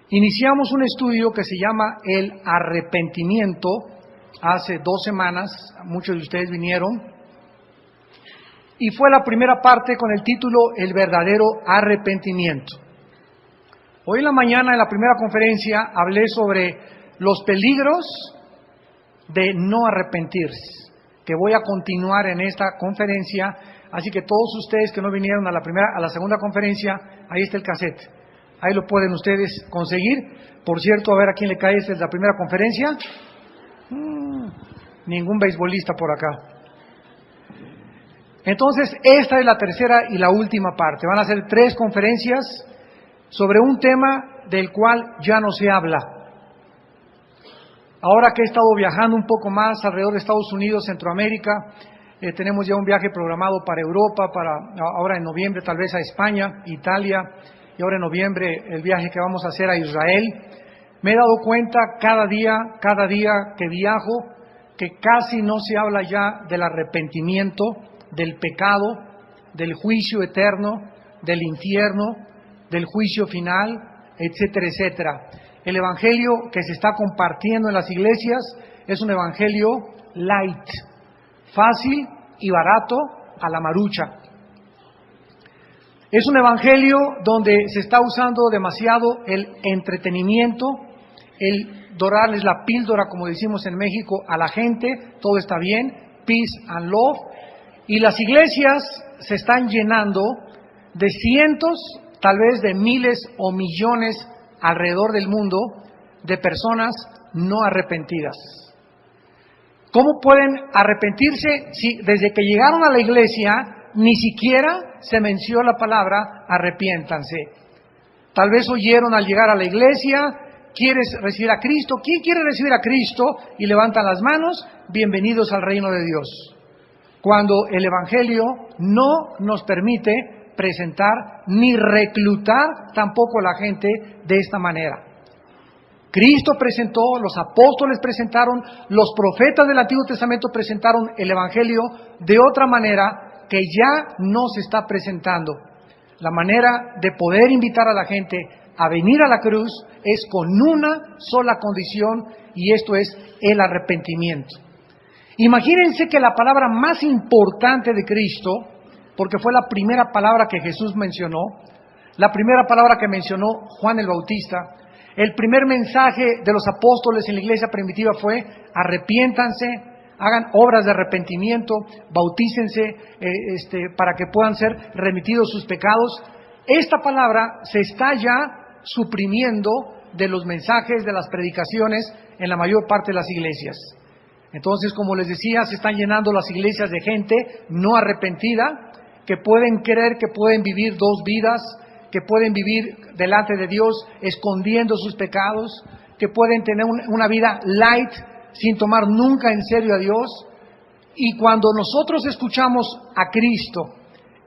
Iniciamos un estudio que se llama el arrepentimiento hace 2 semanas, muchos de ustedes vinieron, y fue la primera parte con el título El verdadero arrepentimiento. Hoy en la mañana, en la primera conferencia, hablé sobre los peligros de no arrepentirse, que voy a continuar en esta conferencia, así que todos ustedes que no vinieron a la segunda conferencia, ahí está el cassette. Ahí lo pueden ustedes conseguir. Por cierto, a ver a quién le cae desde la primera conferencia. Ningún beisbolista por acá. Entonces, esta es la tercera y la última parte. Van a ser 3 conferencias sobre un tema del cual ya no se habla. Ahora que he estado viajando un poco más alrededor de Estados Unidos, Centroamérica, tenemos ya un viaje programado para Europa, ahora en noviembre tal vez a España, Italia, y ahora en noviembre el viaje que vamos a hacer a Israel. Me he dado cuenta cada día que viajo, que casi no se habla ya del arrepentimiento, del pecado, del juicio eterno, del infierno, del juicio final, etcétera, etcétera. El evangelio que se está compartiendo en las iglesias es un evangelio light, fácil y barato a la marucha. Es un evangelio donde se está usando demasiado el entretenimiento, el dorarles la píldora, como decimos en México, a la gente. Todo está bien, peace and love. Y las iglesias se están llenando de cientos, tal vez de miles o millones alrededor del mundo de personas no arrepentidas. ¿Cómo pueden arrepentirse si desde que llegaron a la iglesia ni siquiera se menciona la palabra arrepiéntanse? Tal vez oyeron al llegar a la iglesia: ¿quieres recibir a Cristo? ¿Quién quiere recibir a Cristo? Y levantan las manos: bienvenidos al reino de Dios. Cuando el evangelio no nos permite presentar ni reclutar tampoco a la gente de esta manera. Cristo presentó, los apóstoles presentaron, los profetas del Antiguo Testamento presentaron el evangelio de otra manera que ya no se está presentando. La manera de poder invitar a la gente a venir a la cruz es con una sola condición, y esto es el arrepentimiento. Imagínense que la palabra más importante de Cristo, porque fue la primera palabra que Jesús mencionó, la primera palabra que mencionó Juan el Bautista, el primer mensaje de los apóstoles en la iglesia primitiva fue: arrepiéntanse, hagan obras de arrepentimiento, bautícense para que puedan ser remitidos sus pecados. Esta palabra se está ya suprimiendo de los mensajes, de las predicaciones en la mayor parte de las iglesias. Entonces, como les decía, se están llenando las iglesias de gente no arrepentida, que pueden creer que pueden vivir 2 vidas, que pueden vivir delante de Dios escondiendo sus pecados, que pueden tener una vida light sin tomar nunca en serio a Dios. Y cuando nosotros escuchamos a Cristo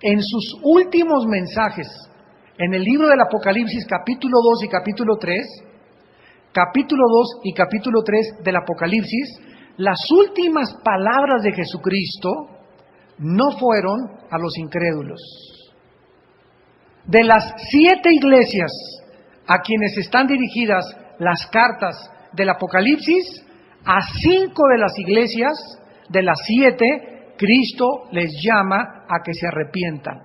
en sus últimos mensajes, en el libro del Apocalipsis capítulo 2 y capítulo 3, capítulo 2 y capítulo 3 del Apocalipsis, las últimas palabras de Jesucristo no fueron a los incrédulos. De las 7 iglesias a quienes están dirigidas las cartas del Apocalipsis, a 5 de las iglesias, de las 7, Cristo les llama a que se arrepientan.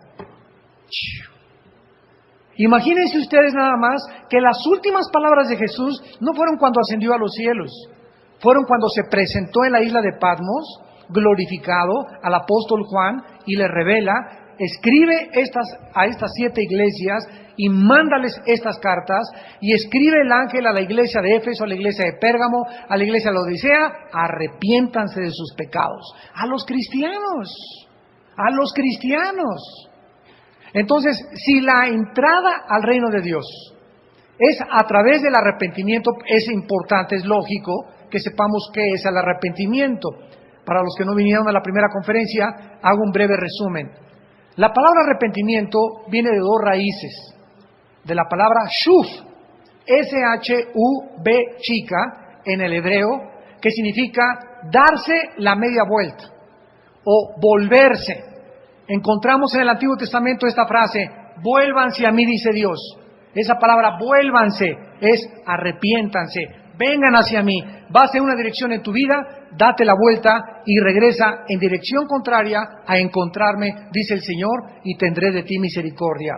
Imagínense ustedes nada más que las últimas palabras de Jesús no fueron cuando ascendió a los cielos, fueron cuando se presentó en la isla de Patmos, glorificado, al apóstol Juan, y le revela: escribe a estas 7 iglesias y mándales estas cartas, y escribe el ángel a la iglesia de Éfeso, a la iglesia de Pérgamo, a la iglesia de la Odisea: arrepiéntanse de sus pecados. A los cristianos. Entonces, si la entrada al reino de Dios es a través del arrepentimiento, es importante, es lógico que sepamos qué es el arrepentimiento. Para los que no vinieron a la primera conferencia, hago un breve resumen. La palabra arrepentimiento viene de 2 raíces. De la palabra shuf, S-H-U-B chica, en el hebreo, que significa darse la media vuelta o volverse. Encontramos en el Antiguo Testamento esta frase: vuélvanse a mí, dice Dios. Esa palabra vuélvanse es arrepiéntanse, vengan hacia mí. Vas en una dirección en tu vida, date la vuelta y regresa en dirección contraria a encontrarme, dice el Señor, y tendré de ti misericordia.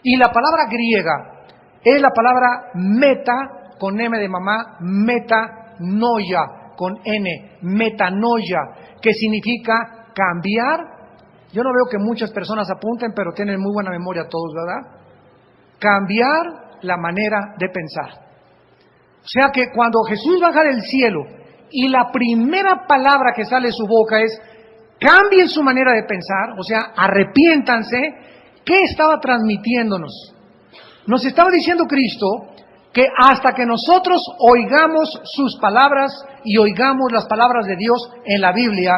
Y la palabra griega es la palabra meta, con M de mamá, metanoia, con N, metanoia, que significa cambiar. Yo no veo que muchas personas apunten, pero tienen muy buena memoria todos, ¿verdad? Cambiar la manera de pensar. O sea que cuando Jesús baja del cielo y la primera palabra que sale de su boca es cambien su manera de pensar, o sea, arrepiéntanse, ¿qué estaba transmitiéndonos? Nos estaba diciendo Cristo que hasta que nosotros oigamos sus palabras y oigamos las palabras de Dios en la Biblia,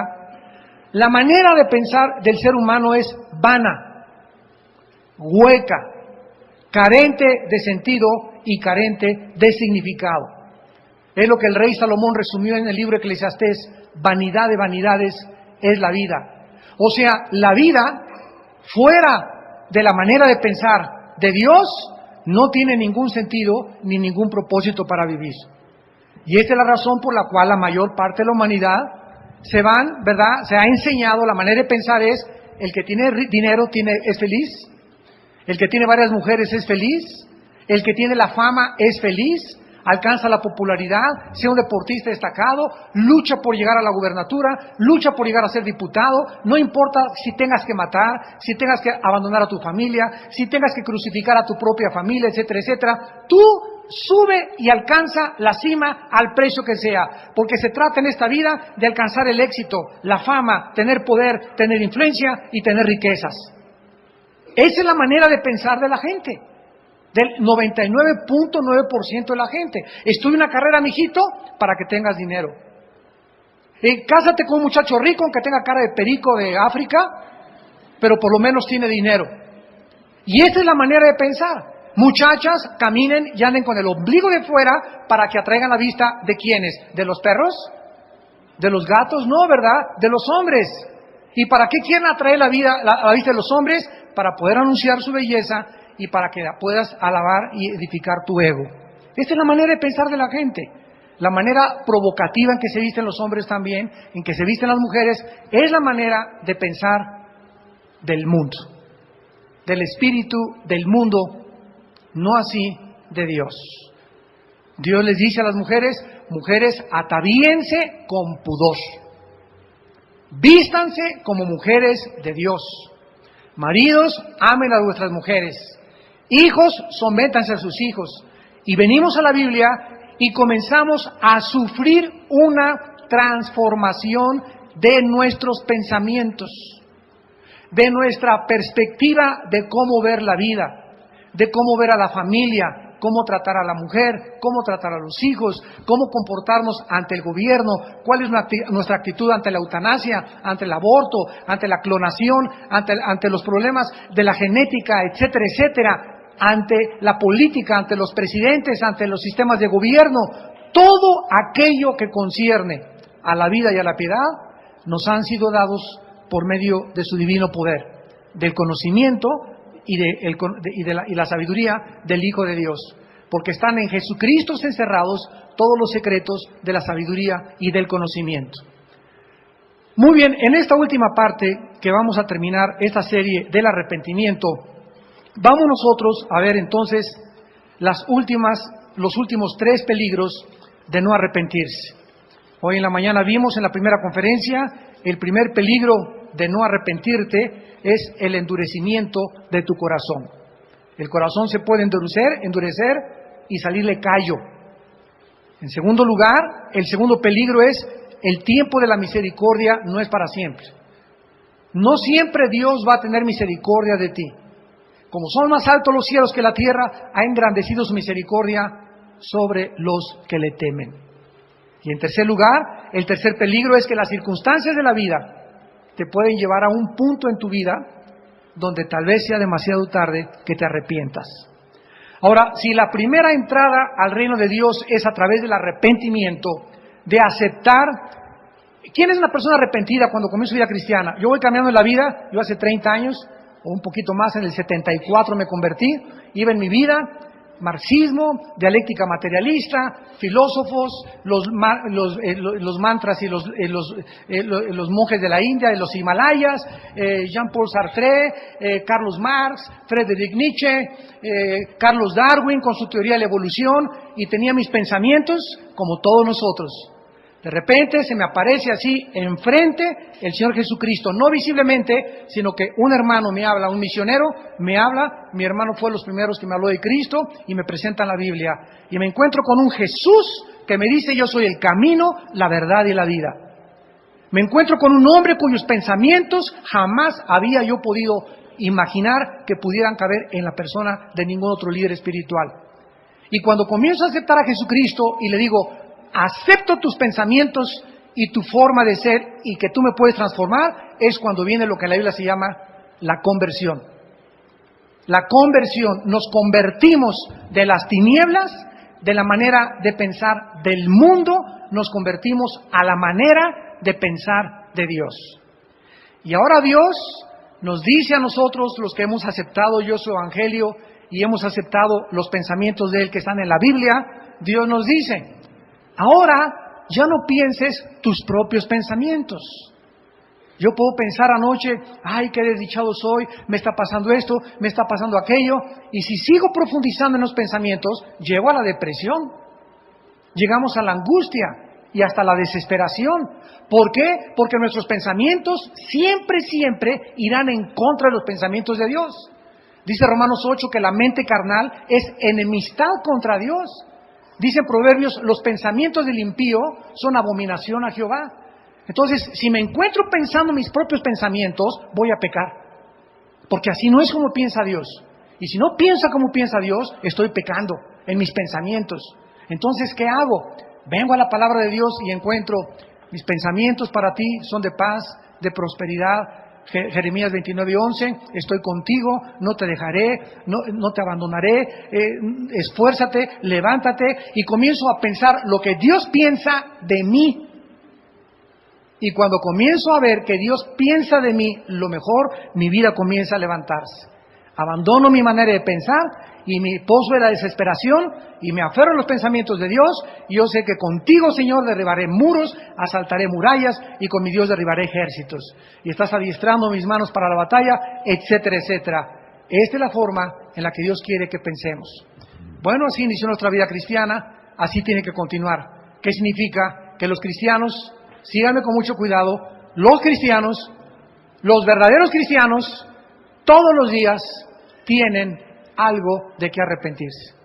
la manera de pensar del ser humano es vana, hueca, carente de sentido y carente de significado. Es lo que el rey Salomón resumió en el libro Eclesiastés: vanidad de vanidades es la vida. O sea, la vida fuera de la manera de pensar de Dios no tiene ningún sentido ni ningún propósito para vivir. Y esta es la razón por la cual la mayor parte de la humanidad ¿verdad? Se ha enseñado, la manera de pensar es: el que tiene dinero es feliz, el que tiene varias mujeres es feliz, el que tiene la fama es feliz, alcanza la popularidad, sea un deportista destacado, lucha por llegar a la gubernatura, lucha por llegar a ser diputado, no importa si tengas que matar, si tengas que abandonar a tu familia, si tengas que crucificar a tu propia familia, etcétera, etcétera. Tú sube y alcanza la cima al precio que sea, porque se trata en esta vida de alcanzar el éxito, la fama, tener poder, tener influencia y tener riquezas. Esa es la manera de pensar de la gente, del 99.9% de la gente. Estudia una carrera, mijito, para que tengas dinero. Cásate con un muchacho rico, aunque tenga cara de perico de África, pero por lo menos tiene dinero. Y esa es la manera de pensar. Muchachas caminen y anden con el ombligo de fuera para que atraigan la vista ¿de quiénes? ¿De los perros? ¿De los gatos? No, ¿verdad? De los hombres. ¿Y para qué quieren atraer la vista de los hombres? Para poder anunciar su belleza y para que puedas alabar y edificar tu ego. Esta es la manera de pensar de la gente. La manera provocativa en que se visten los hombres también, en que se visten las mujeres, es la manera de pensar del mundo, del espíritu del mundo, no así de Dios. Dios les dice a las mujeres: mujeres, atavíense con pudor, vístanse como mujeres de Dios. Maridos, amen a vuestras mujeres. Hijos, sométanse a sus hijos. Y venimos a la Biblia y comenzamos a sufrir una transformación de nuestros pensamientos, de nuestra perspectiva de cómo ver la vida, de cómo ver a la familia, cómo tratar a la mujer, cómo tratar a los hijos, cómo comportarnos ante el gobierno, cuál es nuestra actitud ante la eutanasia, ante el aborto, ante la clonación, ante los problemas de la genética, etcétera, etcétera, ante la política, ante los presidentes, ante los sistemas de gobierno. Todo aquello que concierne a la vida y a la piedad nos han sido dados por medio de su divino poder, del conocimiento y la sabiduría del Hijo de Dios, porque están en Jesucristo encerrados todos los secretos de la sabiduría y del conocimiento. Muy bien, en esta última parte que vamos a terminar esta serie del arrepentimiento, vamos nosotros a ver entonces los últimos 3 peligros de no arrepentirse. Hoy en la mañana vimos en la primera conferencia el primer peligro de no arrepentirte es el endurecimiento de tu corazón. El corazón se puede endurecer y salirle callo. En segundo lugar, el segundo peligro es el tiempo de la misericordia no es para siempre. No siempre Dios va a tener misericordia de ti. Como son más altos los cielos que la tierra, ha engrandecido su misericordia sobre los que le temen. Y en tercer lugar, el tercer peligro es que las circunstancias de la vida te pueden llevar a un punto en tu vida donde tal vez sea demasiado tarde que te arrepientas. Ahora, si la primera entrada al reino de Dios es a través del arrepentimiento, de aceptar. ¿Quién es una persona arrepentida cuando comienza su vida cristiana? Yo voy cambiando en la vida, yo hace 30 años o un poquito más, en el 74 me convertí, iba en mi vida, marxismo, dialéctica materialista, filósofos, los mantras y los monjes de la India, de los Himalayas, Jean-Paul Sartre, Carlos Marx, Friedrich Nietzsche, Carlos Darwin con su teoría de la evolución, y tenía mis pensamientos como todos nosotros. De repente se me aparece así enfrente el Señor Jesucristo, no visiblemente, sino que un hermano me habla, un misionero me habla, mi hermano fue de los primeros que me habló de Cristo y me presentan la Biblia. Y me encuentro con un Jesús que me dice: yo soy el camino, la verdad y la vida. Me encuentro con un hombre cuyos pensamientos jamás había yo podido imaginar que pudieran caber en la persona de ningún otro líder espiritual. Y cuando comienzo a aceptar a Jesucristo y le digo: acepto tus pensamientos y tu forma de ser y que tú me puedes transformar, es cuando viene lo que en la Biblia se llama la conversión. La conversión, nos convertimos de las tinieblas, de la manera de pensar del mundo, nos convertimos a la manera de pensar de Dios. Y ahora Dios nos dice a nosotros, los que hemos aceptado yo su evangelio y hemos aceptado los pensamientos de Él que están en la Biblia, Dios nos dice: ahora ya no pienses tus propios pensamientos. Yo puedo pensar anoche: ay, qué desdichado soy, me está pasando esto, me está pasando aquello, y si sigo profundizando en los pensamientos, llego a la depresión, llegamos a la angustia y hasta la desesperación. ¿Por qué? Porque nuestros pensamientos siempre irán en contra de los pensamientos de Dios. Dice Romanos 8 que la mente carnal es enemistad contra Dios. Dice en Proverbios: los pensamientos del impío son abominación a Jehová. Entonces, si me encuentro pensando mis propios pensamientos, voy a pecar. Porque así no es como piensa Dios. Y si no piensa como piensa Dios, estoy pecando en mis pensamientos. Entonces, ¿qué hago? Vengo a la palabra de Dios y encuentro: mis pensamientos para ti son de paz, de prosperidad. Jeremías 29:11, estoy contigo, no te dejaré, no te abandonaré, esfuérzate, levántate, y comienzo a pensar lo que Dios piensa de mí. Y cuando comienzo a ver que Dios piensa de mí lo mejor, mi vida comienza a levantarse. Abandono mi manera de pensar y mi pozo de la desesperación y me aferro a los pensamientos de Dios. Y yo sé que contigo, Señor, derribaré muros, asaltaré murallas y con mi Dios derribaré ejércitos. Y estás adiestrando mis manos para la batalla, etcétera, etcétera. Esta es la forma en la que Dios quiere que pensemos. Bueno, así inició nuestra vida cristiana, así tiene que continuar. ¿Qué significa? Que los cristianos, síganme con mucho cuidado, los cristianos, los verdaderos cristianos, todos los días tienen algo de qué arrepentirse.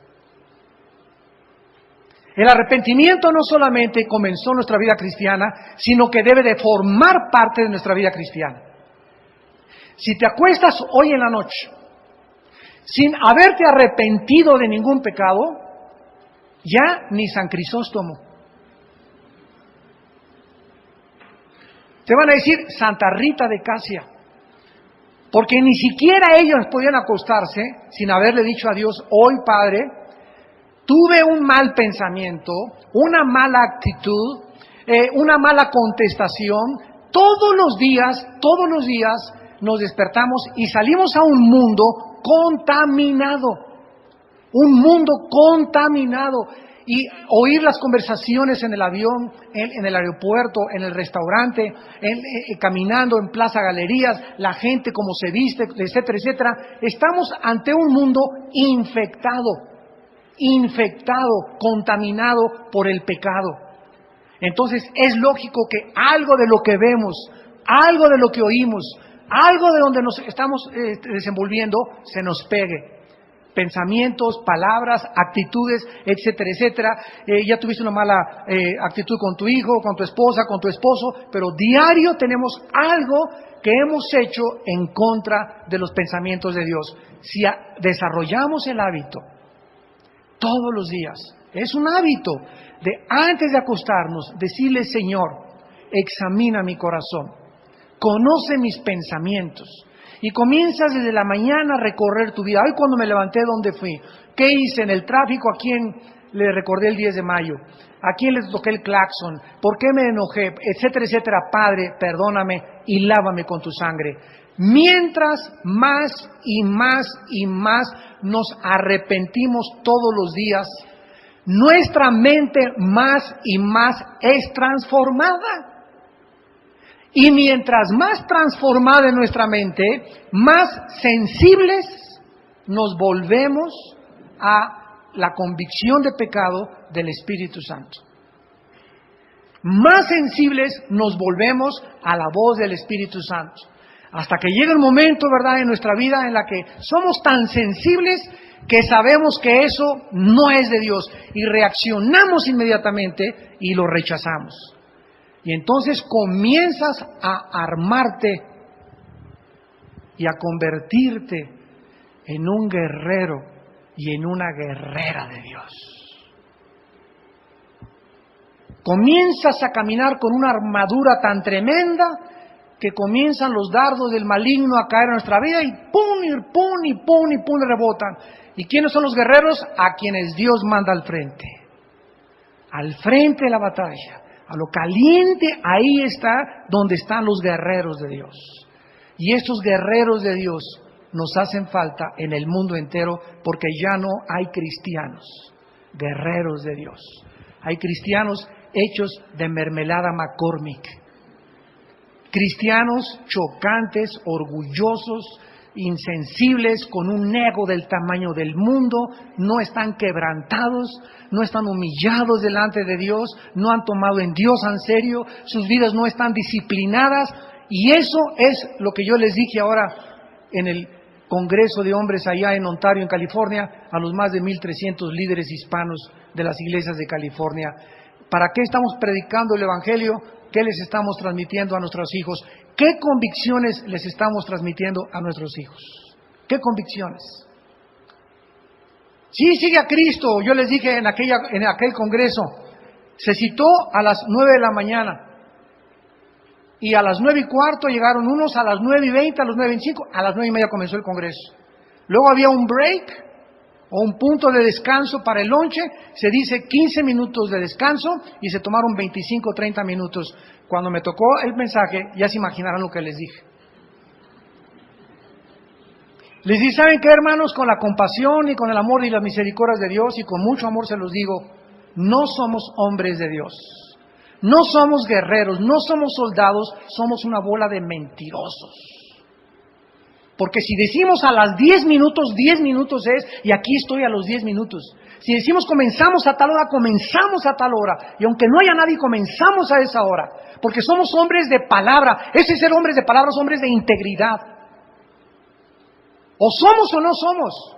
El arrepentimiento no solamente comenzó nuestra vida cristiana, sino que debe de formar parte de nuestra vida cristiana. Si te acuestas hoy en la noche sin haberte arrepentido de ningún pecado, ya ni San Crisóstomo. Te van a decir Santa Rita de Casia, porque ni siquiera ellos podían acostarse sin haberle dicho a Dios: hoy, Padre, tuve un mal pensamiento, una mala actitud, una mala contestación. Todos los días nos despertamos y salimos a un mundo contaminado. Un mundo contaminado. Y oír las conversaciones en el avión, en el aeropuerto, en el restaurante, caminando en plaza, galerías, la gente cómo se viste, etcétera, etcétera. Estamos ante un mundo infectado, contaminado por el pecado. Entonces es lógico que algo de lo que vemos, algo de lo que oímos, algo de donde nos estamos desenvolviendo, se nos pegue. Pensamientos, palabras, actitudes, etcétera, etcétera. Ya tuviste una mala actitud con tu hijo, con tu esposa, con tu esposo, pero diario tenemos algo que hemos hecho en contra de los pensamientos de Dios. Si desarrollamos el hábito todos los días, es un hábito de antes de acostarnos decirle: Señor, examina mi corazón, conoce mis pensamientos. Y comienzas desde la mañana a recorrer tu vida. Hoy cuando me levanté, ¿dónde fui? ¿Qué hice en el tráfico? ¿A quién le recordé el 10 de mayo? ¿A quién le toqué el claxon? ¿Por qué me enojé? Etcétera, etcétera. Padre, perdóname y lávame con tu sangre. Mientras más y más y más nos arrepentimos todos los días, nuestra mente más y más es transformada. Y mientras más transformada es nuestra mente, más sensibles nos volvemos a la convicción de pecado del Espíritu Santo. Más sensibles nos volvemos a la voz del Espíritu Santo. Hasta que llega el momento, ¿verdad?, en nuestra vida en la que somos tan sensibles que sabemos que eso no es de Dios y reaccionamos inmediatamente y lo rechazamos. Y entonces comienzas a armarte y a convertirte en un guerrero y en una guerrera de Dios. Comienzas a caminar con una armadura tan tremenda que comienzan los dardos del maligno a caer en nuestra vida y pum, y pum, y pum, y pum, y rebotan. ¿Y quiénes son los guerreros? A quienes Dios manda al frente de la batalla. A lo caliente, ahí está donde están los guerreros de Dios. Y estos guerreros de Dios nos hacen falta en el mundo entero porque ya no hay cristianos, guerreros de Dios. Hay cristianos hechos de mermelada McCormick. Cristianos chocantes, orgullosos, insensibles, con un ego del tamaño del mundo, no están quebrantados, no están humillados delante de Dios, no han tomado en Dios en serio, sus vidas no están disciplinadas, y eso es lo que yo les dije ahora en el Congreso de Hombres allá en Ontario, en California, a los más de 1,300 líderes hispanos de las iglesias de California. ¿Para qué estamos predicando el Evangelio? ¿Qué les estamos transmitiendo a nuestros hijos? ¿Qué convicciones les estamos transmitiendo a nuestros hijos? ¿Qué convicciones? Sí, sigue a Cristo. Yo les dije en aquel congreso, se citó a las 9 de la mañana. Y a las 9:15 llegaron unos, a las 9:20, a las 9:25, a las 9:30 comenzó el congreso. Luego había un break o un punto de descanso para el lonche, se dice 15 minutos de descanso y se tomaron 25 o 30 minutos. Cuando me tocó el mensaje, ya se imaginarán lo que les dije. Les dije, ¿saben qué, hermanos? Con la compasión y con el amor y las misericordias de Dios, y con mucho amor se los digo, no somos hombres de Dios. No somos guerreros, no somos soldados, somos una bola de mentirosos. Porque si decimos a las 10 minutos es, y aquí estoy a los 10 minutos. Si decimos comenzamos a tal hora, comenzamos a tal hora. Y aunque no haya nadie, comenzamos a esa hora. Porque somos hombres de palabra. Ese ser hombres de palabra, hombres de integridad. O somos o no somos.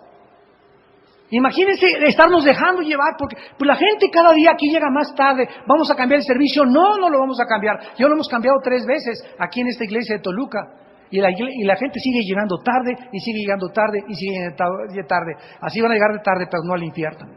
Imagínense estarnos dejando llevar, porque pues la gente cada día aquí llega más tarde. ¿Vamos a cambiar el servicio? No, no lo vamos a cambiar. Ya lo hemos cambiado 3 veces aquí en esta iglesia de Toluca. Y la gente sigue llegando tarde, y sigue llegando tarde, y sigue llegando tarde. Así van a llegar de tarde, pero no al infierno.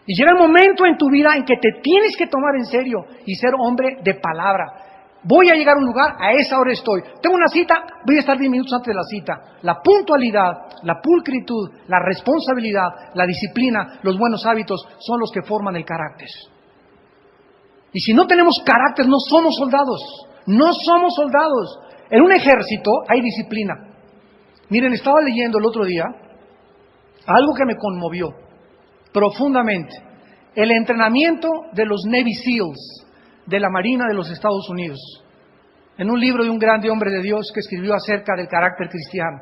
Y llega el momento en tu vida en que te tienes que tomar en serio y ser hombre de palabra. Voy a llegar a un lugar, a esa hora estoy. Tengo una cita, voy a estar 10 minutos antes de la cita. La puntualidad, la pulcritud, la responsabilidad, la disciplina, los buenos hábitos son los que forman el carácter. Y si no tenemos carácter, no somos soldados. No somos soldados. En un ejército hay disciplina. Miren, estaba leyendo el otro día algo que me conmovió profundamente. El entrenamiento de los Navy SEALs de la Marina de los Estados Unidos. En un libro de un grande hombre de Dios que escribió acerca del carácter cristiano.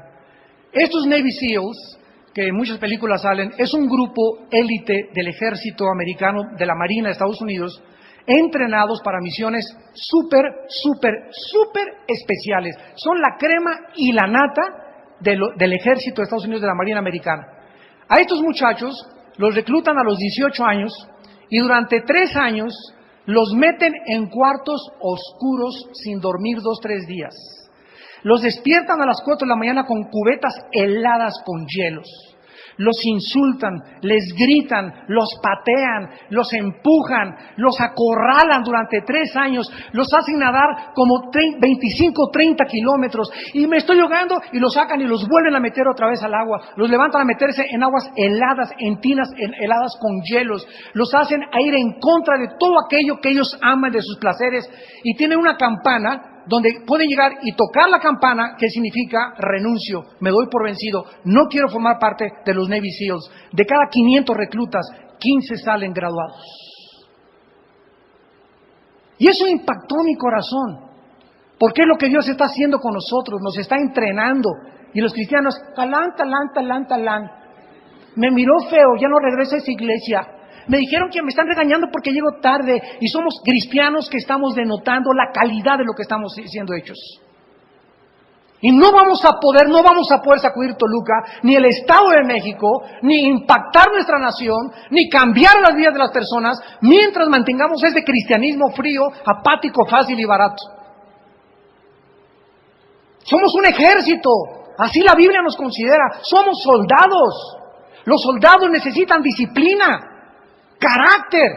Estos Navy SEALs, que en muchas películas salen, es un grupo élite del ejército americano, de la Marina de Estados Unidos, entrenados para misiones súper especiales. Son la crema y la nata del ejército de Estados Unidos, de la Marina americana. A estos muchachos los reclutan a los 18 años y durante 3 años los meten en cuartos oscuros sin dormir 2-3 días. Los despiertan a las 4 de la mañana con cubetas heladas con hielos. Los insultan, les gritan, los patean, los empujan, los acorralan durante 3 años, los hacen nadar como 25 o 30 kilómetros. Y me estoy ahogando, y los sacan y los vuelven a meter otra vez al agua. Los levantan a meterse en aguas heladas, en tinas heladas con hielos. Los hacen a ir en contra de todo aquello que ellos aman, de sus placeres. Y tienen una campana donde pueden llegar y tocar la campana, que significa renuncio, me doy por vencido, no quiero formar parte de los Navy SEALs. De cada 500 reclutas, 15 salen graduados. Y eso impactó mi corazón, porque es lo que Dios está haciendo con nosotros, nos está entrenando. Y los cristianos, talán, talán, talán, talán. Me miró feo, ya no regreso a esa iglesia. Me dijeron que me están regañando porque llego tarde. Y somos cristianos que estamos denotando la calidad de lo que estamos siendo hechos. Y no vamos a poder sacudir Toluca, ni el Estado de México, ni impactar nuestra nación, ni cambiar las vidas de las personas, mientras mantengamos ese cristianismo frío, apático, fácil y barato. Somos un ejército, así la Biblia nos considera. Somos soldados. Los soldados necesitan disciplina, carácter.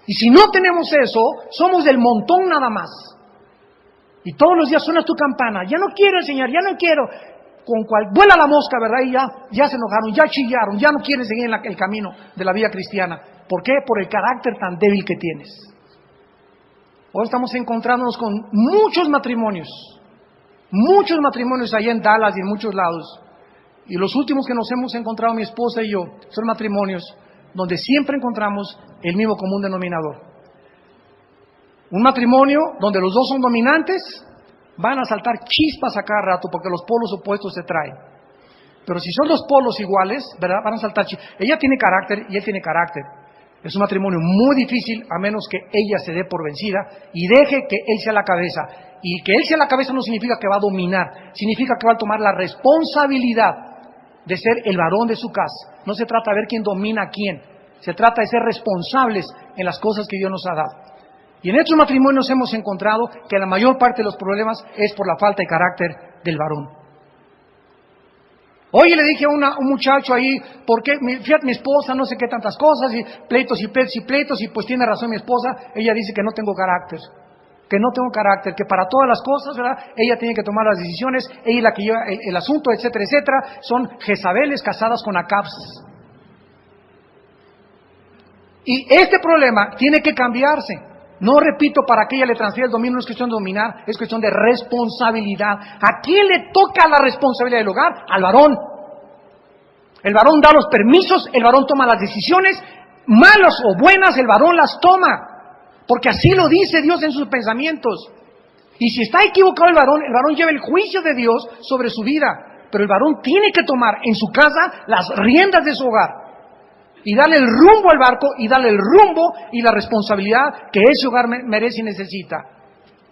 Y si no tenemos eso, somos del montón nada más. Y todos los días suena tu campana. Ya no quiero enseñar, ya no quiero. Con cual vuela la mosca, ¿verdad? Y ya se enojaron, ya chillaron, ya no quieren seguir en el camino de la vida cristiana. ¿Por qué? Por el carácter tan débil que tienes. Hoy estamos encontrándonos con muchos matrimonios allá en Dallas y en muchos lados. Y los últimos que nos hemos encontrado, mi esposa y yo, son matrimonios donde siempre encontramos el mismo común denominador. Un matrimonio donde los dos son dominantes, van a saltar chispas a cada rato porque los polos opuestos se traen. Pero si son dos polos iguales, ¿verdad? Van a saltar chispas. Ella tiene carácter y él tiene carácter. Es un matrimonio muy difícil a menos que ella se dé por vencida y deje que él sea la cabeza. Y que él sea la cabeza no significa que va a dominar, significa que va a tomar la responsabilidad de ser el varón de su casa. No se trata de ver quién domina a quién, se trata de ser responsables en las cosas que Dios nos ha dado. Y en estos matrimonios hemos encontrado que la mayor parte de los problemas es por la falta de carácter del varón. Hoy le dije a un muchacho ahí, porque fíjate, mi esposa no sé qué tantas cosas, y pleitos y pleitos y pleitos, y pues tiene razón mi esposa, ella dice que no tengo carácter, que para todas las cosas, ¿verdad? Ella tiene que tomar las decisiones, ella es la que lleva el asunto, etcétera, etcétera. Son Jezabeles casadas con Acabs. Y este problema tiene que cambiarse. No repito, para que ella le transfiera el dominio, no es cuestión de dominar, es cuestión de responsabilidad. ¿A quién le toca la responsabilidad del hogar? Al varón. El varón da los permisos, el varón toma las decisiones, malas o buenas, el varón las toma. Porque así lo dice Dios en sus pensamientos. Y si está equivocado el varón lleva el juicio de Dios sobre su vida. Pero el varón tiene que tomar en su casa las riendas de su hogar. Y darle el rumbo al barco, y darle el rumbo y la responsabilidad que ese hogar merece y necesita.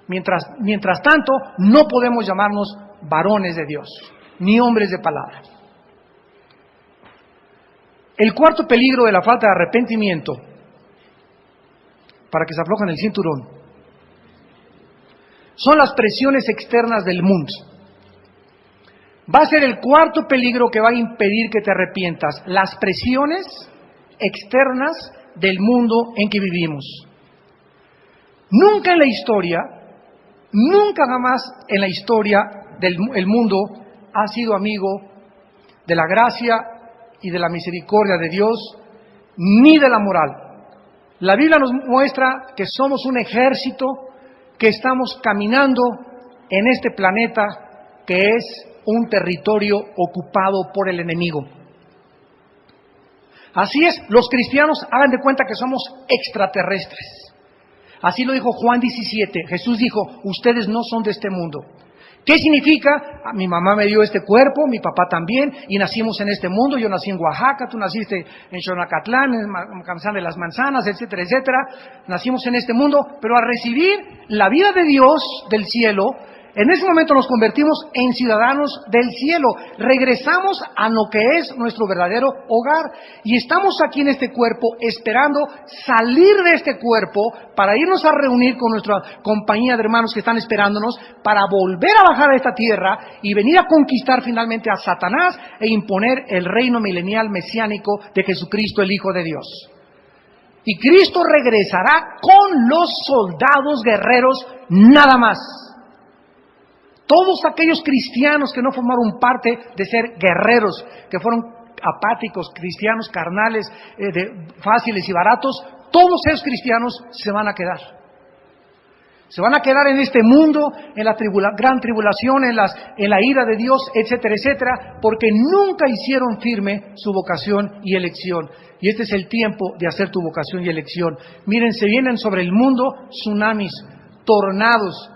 Mientras tanto, no podemos llamarnos varones de Dios, ni hombres de palabra. El cuarto peligro de la falta de arrepentimiento, para que se aflojen el cinturón, son las presiones externas del mundo. Va a ser el cuarto peligro que va a impedir que te arrepientas, las presiones externas del mundo en que vivimos. Nunca jamás en la historia del mundo ha sido amigo de la gracia y de la misericordia de Dios, ni de la moral. La Biblia nos muestra que somos un ejército que estamos caminando en este planeta que es un territorio ocupado por el enemigo. Así es, los cristianos hagan de cuenta que somos extraterrestres. Así lo dijo Juan 17. Jesús dijo, ustedes no son de este mundo. ¿Qué significa? Mi mamá me dio este cuerpo, mi papá también, y nacimos en este mundo. Yo nací en Oaxaca, tú naciste en Xonacatlán, en Macamazán de las Manzanas, etcétera, etcétera. Nacimos en este mundo, pero al recibir la vida de Dios del cielo, en ese momento nos convertimos en ciudadanos del cielo, regresamos a lo que es nuestro verdadero hogar y estamos aquí en este cuerpo esperando salir de este cuerpo para irnos a reunir con nuestra compañía de hermanos que están esperándonos para volver a bajar a esta tierra y venir a conquistar finalmente a Satanás e imponer el reino milenial mesiánico de Jesucristo, el Hijo de Dios. Y Cristo regresará con los soldados guerreros nada más. Todos aquellos cristianos que no formaron parte de ser guerreros, que fueron apáticos, cristianos carnales, fáciles y baratos, todos esos cristianos se van a quedar. Se van a quedar en este mundo, en la gran tribulación, en la ira de Dios, etcétera, etcétera, porque nunca hicieron firme su vocación y elección. Y este es el tiempo de hacer tu vocación y elección. Miren, se vienen sobre el mundo tsunamis, tornados.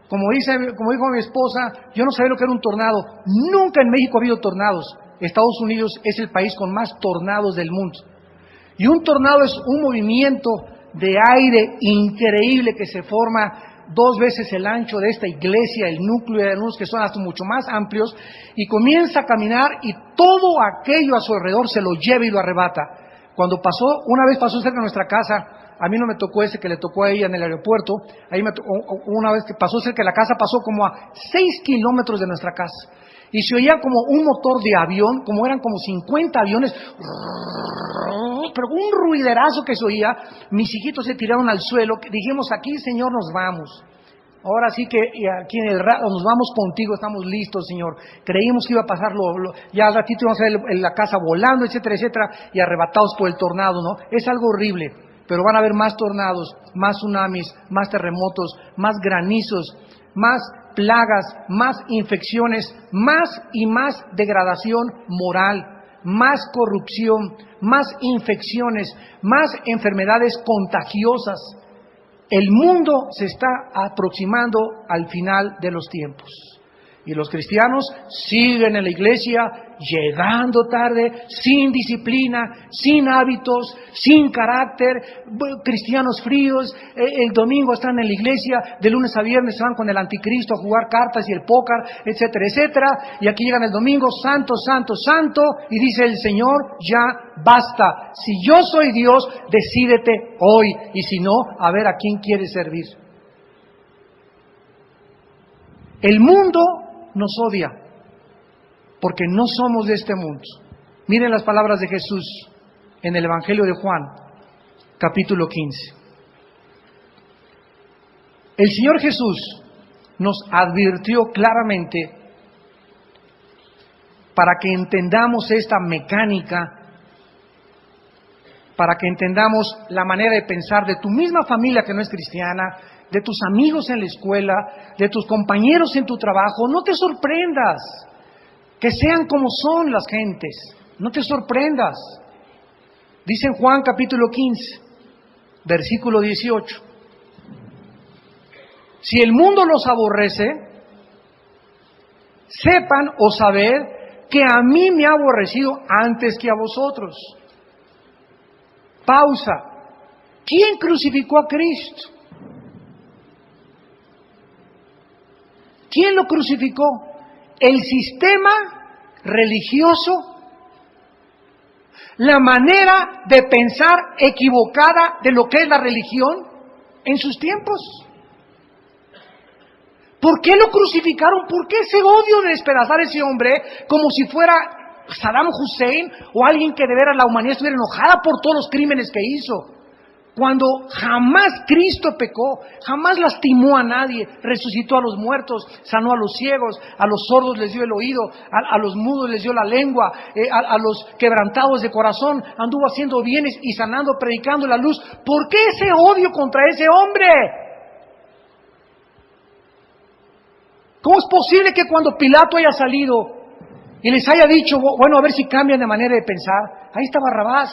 Como dijo mi esposa, yo no sabía lo que era un tornado. Nunca en México ha habido tornados. Estados Unidos es el país con más tornados del mundo. Y un tornado es un movimiento de aire increíble que se forma 2 veces el ancho de esta iglesia, el núcleo de algunos que son hasta mucho más amplios, y comienza a caminar y todo aquello a su alrededor se lo lleva y lo arrebata. Una vez pasó cerca de nuestra casa, a mí no me tocó ese que le tocó a ella en el aeropuerto, una vez que pasó cerca de la casa, pasó como a 6 kilómetros de nuestra casa. Y se oía como un motor de avión, como eran como 50 aviones, pero un ruiderazo que se oía. Mis hijitos se tiraron al suelo, dijimos, aquí, Señor, nos vamos. Ahora sí que aquí nos vamos contigo, estamos listos, Señor. Creímos que iba a pasar, ya al ratito íbamos a ver la casa volando, etcétera, etcétera, y arrebatados por el tornado, ¿no? Es algo horrible, pero van a haber más tornados, más tsunamis, más terremotos, más granizos, más plagas, más infecciones, más y más degradación moral, más corrupción, más infecciones, más enfermedades contagiosas. El mundo se está aproximando al final de los tiempos. Y los cristianos siguen en la iglesia, llegando tarde, sin disciplina, sin hábitos, sin carácter, cristianos fríos. El domingo están en la iglesia, de lunes a viernes van con el anticristo a jugar cartas y el póker, etcétera, etcétera. Y aquí llegan el domingo, santo, santo, santo, y dice el Señor, ya basta. Si yo soy Dios, decídete hoy, y si no, a ver a quién quieres servir. El mundo nos odia, porque no somos de este mundo. Miren las palabras de Jesús en el Evangelio de Juan, capítulo 15. El Señor Jesús nos advirtió claramente para que entendamos esta mecánica, para que entendamos la manera de pensar de tu misma familia que no es cristiana, de tus amigos en la escuela, de tus compañeros en tu trabajo. No te sorprendas que sean como son las gentes, no te sorprendas. Dice en Juan capítulo 15, versículo 18, si el mundo los aborrece, sepan o saber que a mí me ha aborrecido antes que a vosotros. Pausa. ¿Quién crucificó a Cristo? ¿Quién lo crucificó? ¿El sistema religioso? ¿La manera de pensar equivocada de lo que es la religión en sus tiempos? ¿Por qué lo crucificaron? ¿Por qué ese odio de despedazar a ese hombre como si fuera Saddam Hussein o alguien que de veras la humanidad estuviera enojada por todos los crímenes que hizo? Cuando jamás Cristo pecó, jamás lastimó a nadie, resucitó a los muertos, sanó a los ciegos, a los sordos les dio el oído, a los mudos les dio la lengua, a los quebrantados de corazón anduvo haciendo bienes y sanando, predicando la luz. ¿Por qué ese odio contra ese hombre? ¿Cómo es posible que cuando Pilato haya salido y les haya dicho, bueno, a ver si cambian de manera de pensar? Ahí está Barrabás,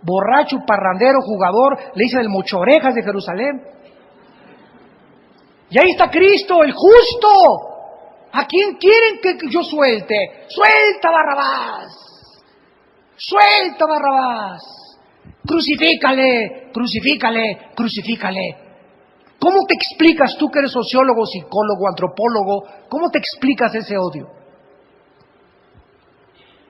borracho, parrandero, jugador, le dice el mocho orejas de Jerusalén. Y ahí está Cristo, el justo. ¿A quién quieren que yo suelte? ¡Suelta Barrabás! ¡Suelta Barrabás! ¡Crucifícale! ¡Crucifícale! ¡Crucifícale! ¿Cómo te explicas tú que eres sociólogo, psicólogo, antropólogo? ¿Cómo te explicas ese odio?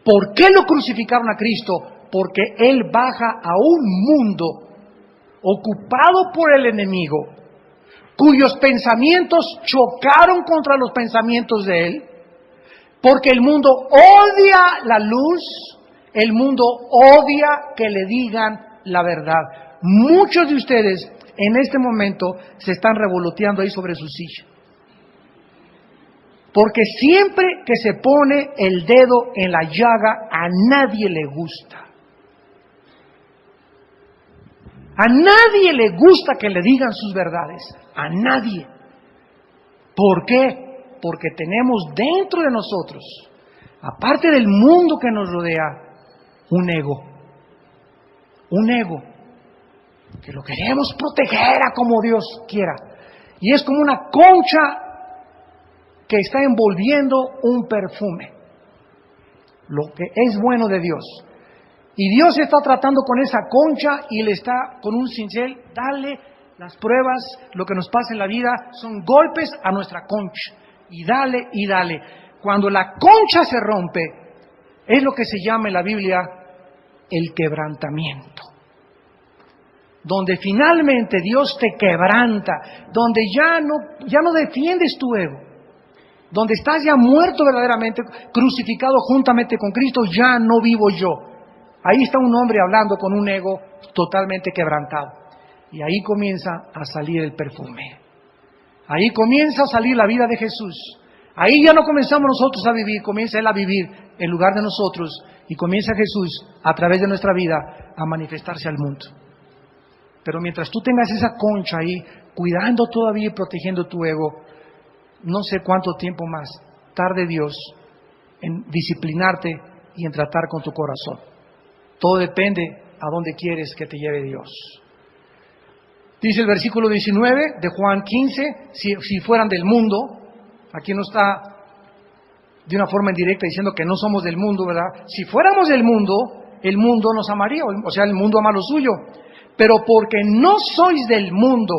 ¿Por qué lo crucificaron a Cristo? Porque Él baja a un mundo ocupado por el enemigo, cuyos pensamientos chocaron contra los pensamientos de Él, porque el mundo odia la luz, el mundo odia que le digan la verdad. Muchos de ustedes en este momento se están revoloteando ahí sobre su silla. Porque siempre que se pone el dedo en la llaga, a nadie le gusta. A nadie le gusta que le digan sus verdades. a nadie. ¿Por qué? Porque tenemos dentro de nosotros, aparte del mundo que nos rodea, un ego. Un ego que lo queremos proteger a como Dios quiera. Y es como una concha que está envolviendo un perfume, lo que es bueno de Dios. Y Dios está tratando con esa concha y le está con un cincel, dale las pruebas, lo que nos pasa en la vida son golpes a nuestra concha. Y dale y dale. Cuando la concha se rompe, es lo que se llama en la Biblia el quebrantamiento. Donde finalmente Dios te quebranta, donde ya no defiendes tu ego, donde estás ya muerto verdaderamente, crucificado juntamente con Cristo, ya no vivo yo. Ahí está un hombre hablando con un ego totalmente quebrantado. Y ahí comienza a salir el perfume. Ahí comienza a salir la vida de Jesús. Ahí ya no comenzamos nosotros a vivir, comienza Él a vivir en lugar de nosotros y comienza Jesús a través de nuestra vida a manifestarse al mundo. Pero mientras tú tengas esa concha ahí, cuidando todavía y protegiendo tu ego, no sé cuánto tiempo más tarde Dios en disciplinarte y en tratar con tu corazón. Todo depende a dónde quieres que te lleve Dios. Dice el versículo 19 de Juan 15, si fueran del mundo, aquí no está de una forma indirecta diciendo que no somos del mundo, ¿verdad? Si fuéramos del mundo, el mundo nos amaría, o sea, el mundo ama lo suyo. Pero porque no sois del mundo,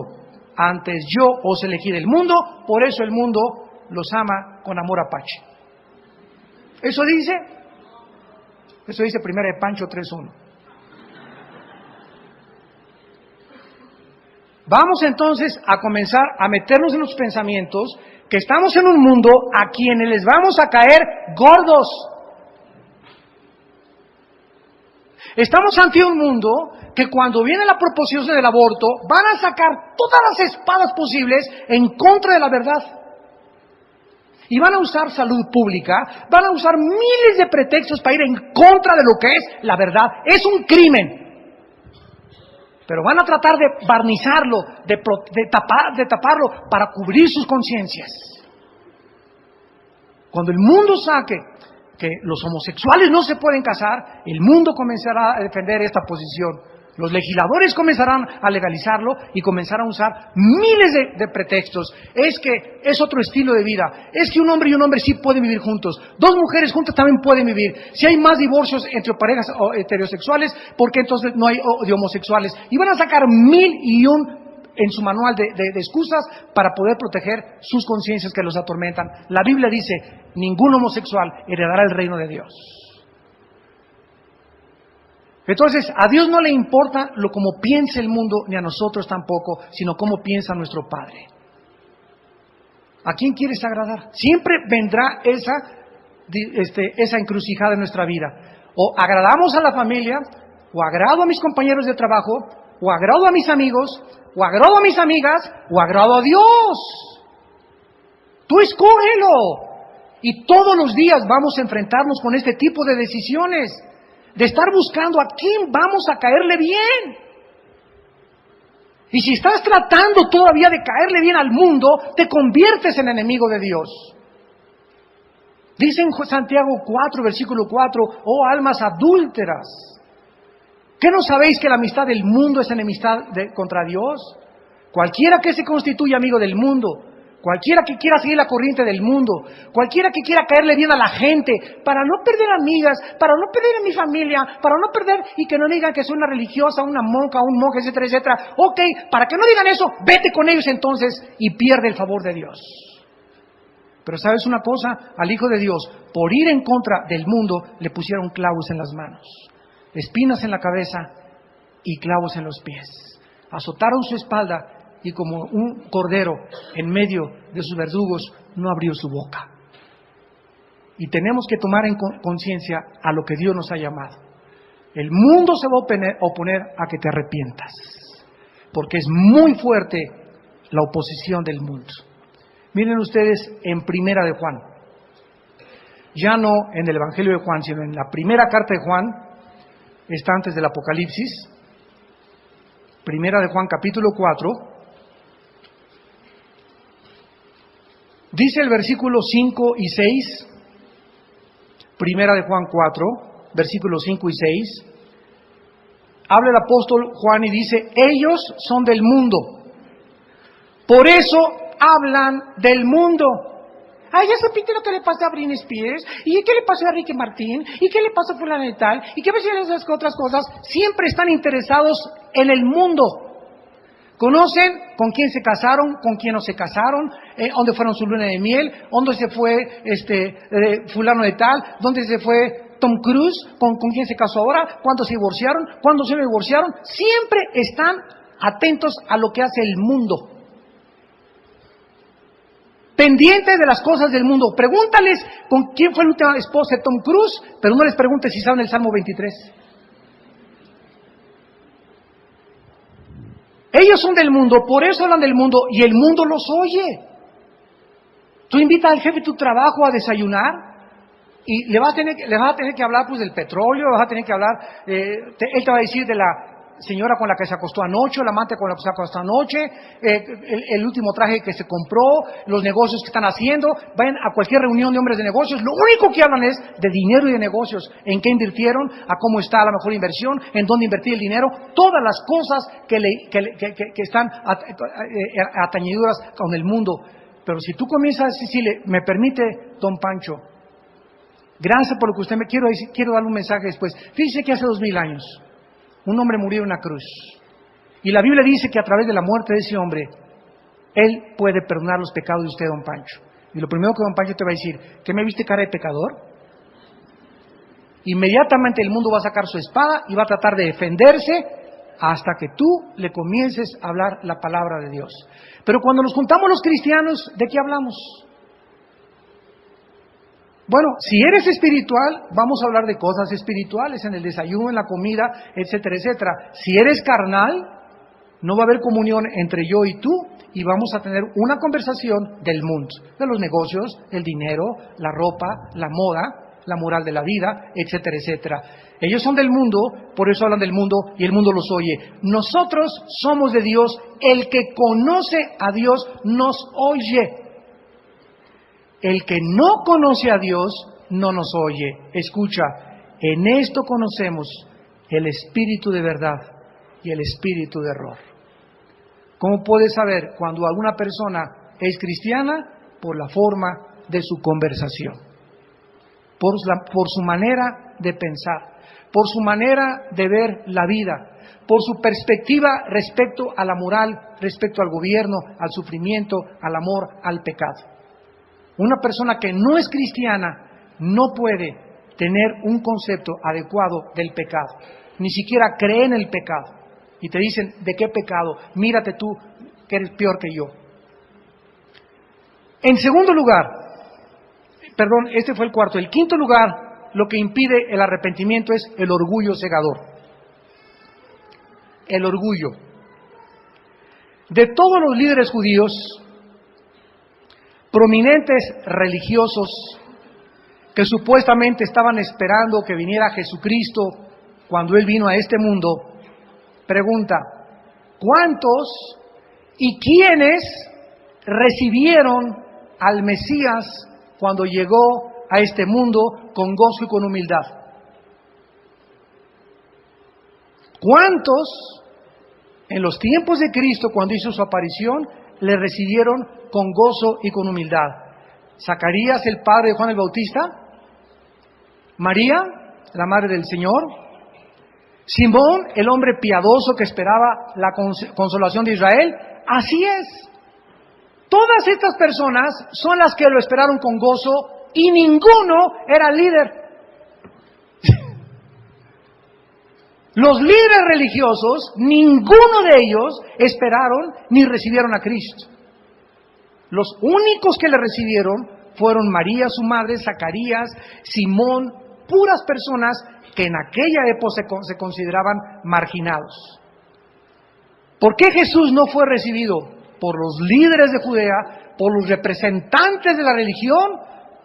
antes yo os elegí del mundo, por eso el mundo los ama con amor apache. ¿Eso dice? Eso dice 1 Pancho 3:1. Vamos entonces a comenzar a meternos en los pensamientos que estamos en un mundo a quienes les vamos a caer gordos. Estamos ante un mundo que cuando viene la proposición del aborto van a sacar todas las espadas posibles en contra de la verdad. Y van a usar salud pública, van a usar miles de pretextos para ir en contra de lo que es la verdad. Es un crimen. Pero van a tratar de barnizarlo, de taparlo para cubrir sus conciencias. Cuando el mundo saque que los homosexuales no se pueden casar, el mundo comenzará a defender esta posición. Los legisladores comenzarán a legalizarlo y comenzarán a usar miles de pretextos. Es que es otro estilo de vida. Es que un hombre y un hombre sí pueden vivir juntos. Dos mujeres juntas también pueden vivir. Si hay más divorcios entre parejas heterosexuales, ¿por qué entonces no hay de homosexuales? Y van a sacar 1001 en su manual de excusas para poder proteger sus conciencias que los atormentan. La Biblia dice, ningún homosexual heredará el reino de Dios. Entonces, a Dios no le importa lo como piense el mundo, ni a nosotros tampoco, sino cómo piensa nuestro Padre. ¿A quién quieres agradar? Siempre vendrá esa encrucijada en nuestra vida. O agradamos a la familia, o agrado a mis compañeros de trabajo, o agrado a mis amigos, o agrado a mis amigas, o agrado a Dios. Tú escógelo. Y todos los días vamos a enfrentarnos con este tipo de decisiones, de estar buscando a quién vamos a caerle bien. Y si estás tratando todavía de caerle bien al mundo, te conviertes en enemigo de Dios. Dice en Santiago 4, versículo 4, oh almas adúlteras, ¿qué no sabéis que la amistad del mundo es enemistad contra Dios? Cualquiera que se constituye amigo del mundo, cualquiera que quiera seguir la corriente del mundo, cualquiera que quiera caerle bien a la gente, para no perder amigas, para no perder a mi familia, para no perder y que no digan que soy una religiosa, una monja, un monje, etcétera, etcétera. Ok, para que no digan eso, vete con ellos entonces y pierde el favor de Dios. Pero ¿sabes una cosa? Al Hijo de Dios, por ir en contra del mundo, le pusieron clavos en las manos, espinas en la cabeza y clavos en los pies. Azotaron su espalda y como un cordero en medio de sus verdugos no abrió su boca. Y tenemos que tomar en conciencia a lo que Dios nos ha llamado. El mundo se va a oponer a que te arrepientas, porque es muy fuerte la oposición del mundo. Miren ustedes en Primera de Juan, ya no en el Evangelio de Juan, sino en la primera carta de Juan, está antes del Apocalipsis, Primera de Juan capítulo 4, Dice el versículo 5 y 6, Primera de Juan 4, versículos 5 y 6. Habla el apóstol Juan y dice, ellos son del mundo, por eso hablan del mundo. Ay, ya supiste lo que le pasa a Britney Spears, y qué le pasó a Ricky Martín, y qué le pasó a fulana de tal, y qué ves esas otras cosas. Siempre están interesados en el mundo. Conocen con quién se casaron, con quién no se casaron, dónde fueron su luna de miel, dónde se fue fulano de tal, dónde se fue Tom Cruise, con quién se casó ahora, cuándo se divorciaron, cuándo se divorciaron. Siempre están atentos a lo que hace el mundo, pendientes de las cosas del mundo. Pregúntales con quién fue la última esposa de Tom Cruise, pero no les preguntes si saben el Salmo 23. Ellos son del mundo, por eso hablan del mundo, y el mundo los oye. Tú invitas al jefe de tu trabajo a desayunar y le vas a tener que hablar pues del petróleo, le vas a tener que hablar, él te va a decir de la señora con la que se acostó anoche, la amante con la que se acostó anoche, el último traje que se compró, los negocios que están haciendo. Vayan a cualquier reunión de hombres de negocios, lo único que hablan es de dinero y de negocios, en qué invirtieron, a cómo está la mejor inversión, en dónde invertir el dinero, todas las cosas que están atañiduras con el mundo. Pero si tú comienzas a decirle, me permite, don Pancho, gracias por lo que usted me quiero decir, quiero darle un mensaje después. Fíjese que hace 2000 años un hombre murió en una cruz. Y la Biblia dice que a través de la muerte de ese hombre, Él puede perdonar los pecados de usted, don Pancho. Y lo primero que don Pancho te va a decir, ¿qué me viste cara de pecador? Inmediatamente el mundo va a sacar su espada y va a tratar de defenderse hasta que tú le comiences a hablar la palabra de Dios. Pero cuando nos juntamos los cristianos, ¿de qué hablamos? Bueno, si eres espiritual, vamos a hablar de cosas espirituales, en el desayuno, en la comida, etcétera, etcétera. Si eres carnal, no va a haber comunión entre yo y tú, y vamos a tener una conversación del mundo, de los negocios, el dinero, la ropa, la moda, la moral de la vida, etcétera, etcétera. Ellos son del mundo, por eso hablan del mundo, y el mundo los oye. Nosotros somos de Dios, el que conoce a Dios nos oye. El que no conoce a Dios no nos oye. Escucha, en esto conocemos el espíritu de verdad y el espíritu de error. ¿Cómo puedes saber cuando alguna persona es cristiana? Por la forma de su conversación, por su manera de pensar, por su manera de ver la vida, por su perspectiva respecto a la moral, respecto al gobierno, al sufrimiento, al amor, al pecado. Una persona que no es cristiana no puede tener un concepto adecuado del pecado, ni siquiera cree en el pecado. Y te dicen, ¿de qué pecado? Mírate tú, que eres peor que yo. En segundo lugar, este fue el cuarto. El quinto lugar, lo que impide el arrepentimiento es el orgullo cegador. El orgullo. De todos los líderes judíos, prominentes religiosos que supuestamente estaban esperando que viniera Jesucristo cuando Él vino a este mundo, pregunta, ¿cuántos y quiénes recibieron al Mesías cuando llegó a este mundo con gozo y con humildad? ¿Cuántos en los tiempos de Cristo, cuando hizo su aparición, le recibieron con gozo y con humildad? Zacarías, el padre de Juan el Bautista, María, la madre del Señor, Simón, el hombre piadoso que esperaba la consolación de Israel. Así es. Todas estas personas son las que lo esperaron con gozo y ninguno era líder. Los líderes religiosos, ninguno de ellos esperaron ni recibieron a Cristo. Los únicos que le recibieron fueron María, su madre, Zacarías, Simón, puras personas que en aquella época se consideraban marginados. ¿Por qué Jesús no fue recibido por los líderes de Judea, por los representantes de la religión?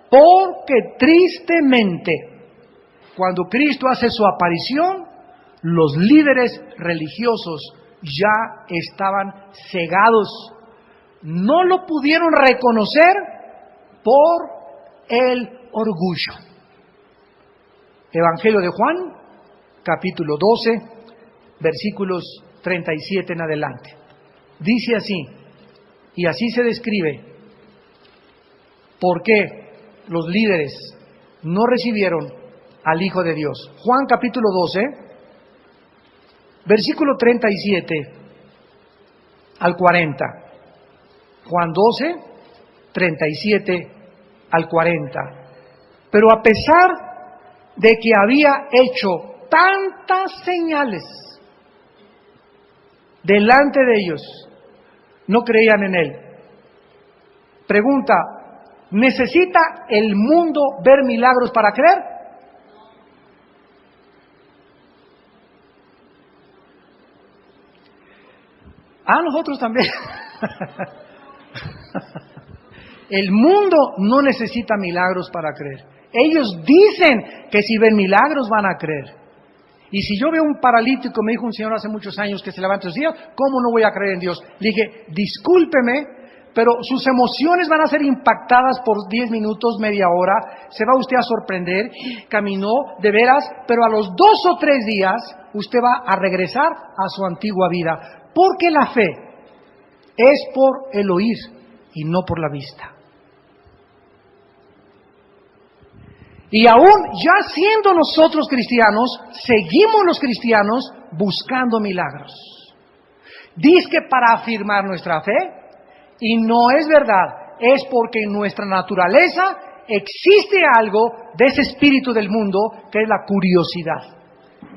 Porque tristemente, cuando Cristo hace su aparición, los líderes religiosos ya estaban cegados. No lo pudieron reconocer por el orgullo. Evangelio de Juan, capítulo 12, versículos 37 en adelante. Dice así, y así se describe por qué los líderes no recibieron al Hijo de Dios. Juan capítulo 12, versículo 37 al 40. Juan 12, 37 al 40. Pero a pesar de que había hecho tantas señales delante de ellos, no creían en Él. Pregunta, ¿necesita el mundo ver milagros para creer? Nosotros también. El mundo no necesita milagros para creer. Ellos dicen que si ven milagros van a creer. Y si yo veo un paralítico, me dijo un señor hace muchos años que se levanta y decía, ¿cómo no voy a creer en Dios? Le dije, discúlpeme, pero sus emociones van a ser impactadas por 10 minutos, media hora, se va usted a sorprender, caminó de veras, pero a los 2 o 3 días usted va a regresar a su antigua vida. Porque la fe es por el oír y no por la vista. Y aún ya siendo nosotros cristianos, seguimos los cristianos buscando milagros. Dice que para afirmar nuestra fe, y no es verdad, es porque en nuestra naturaleza existe algo de ese espíritu del mundo que es la curiosidad.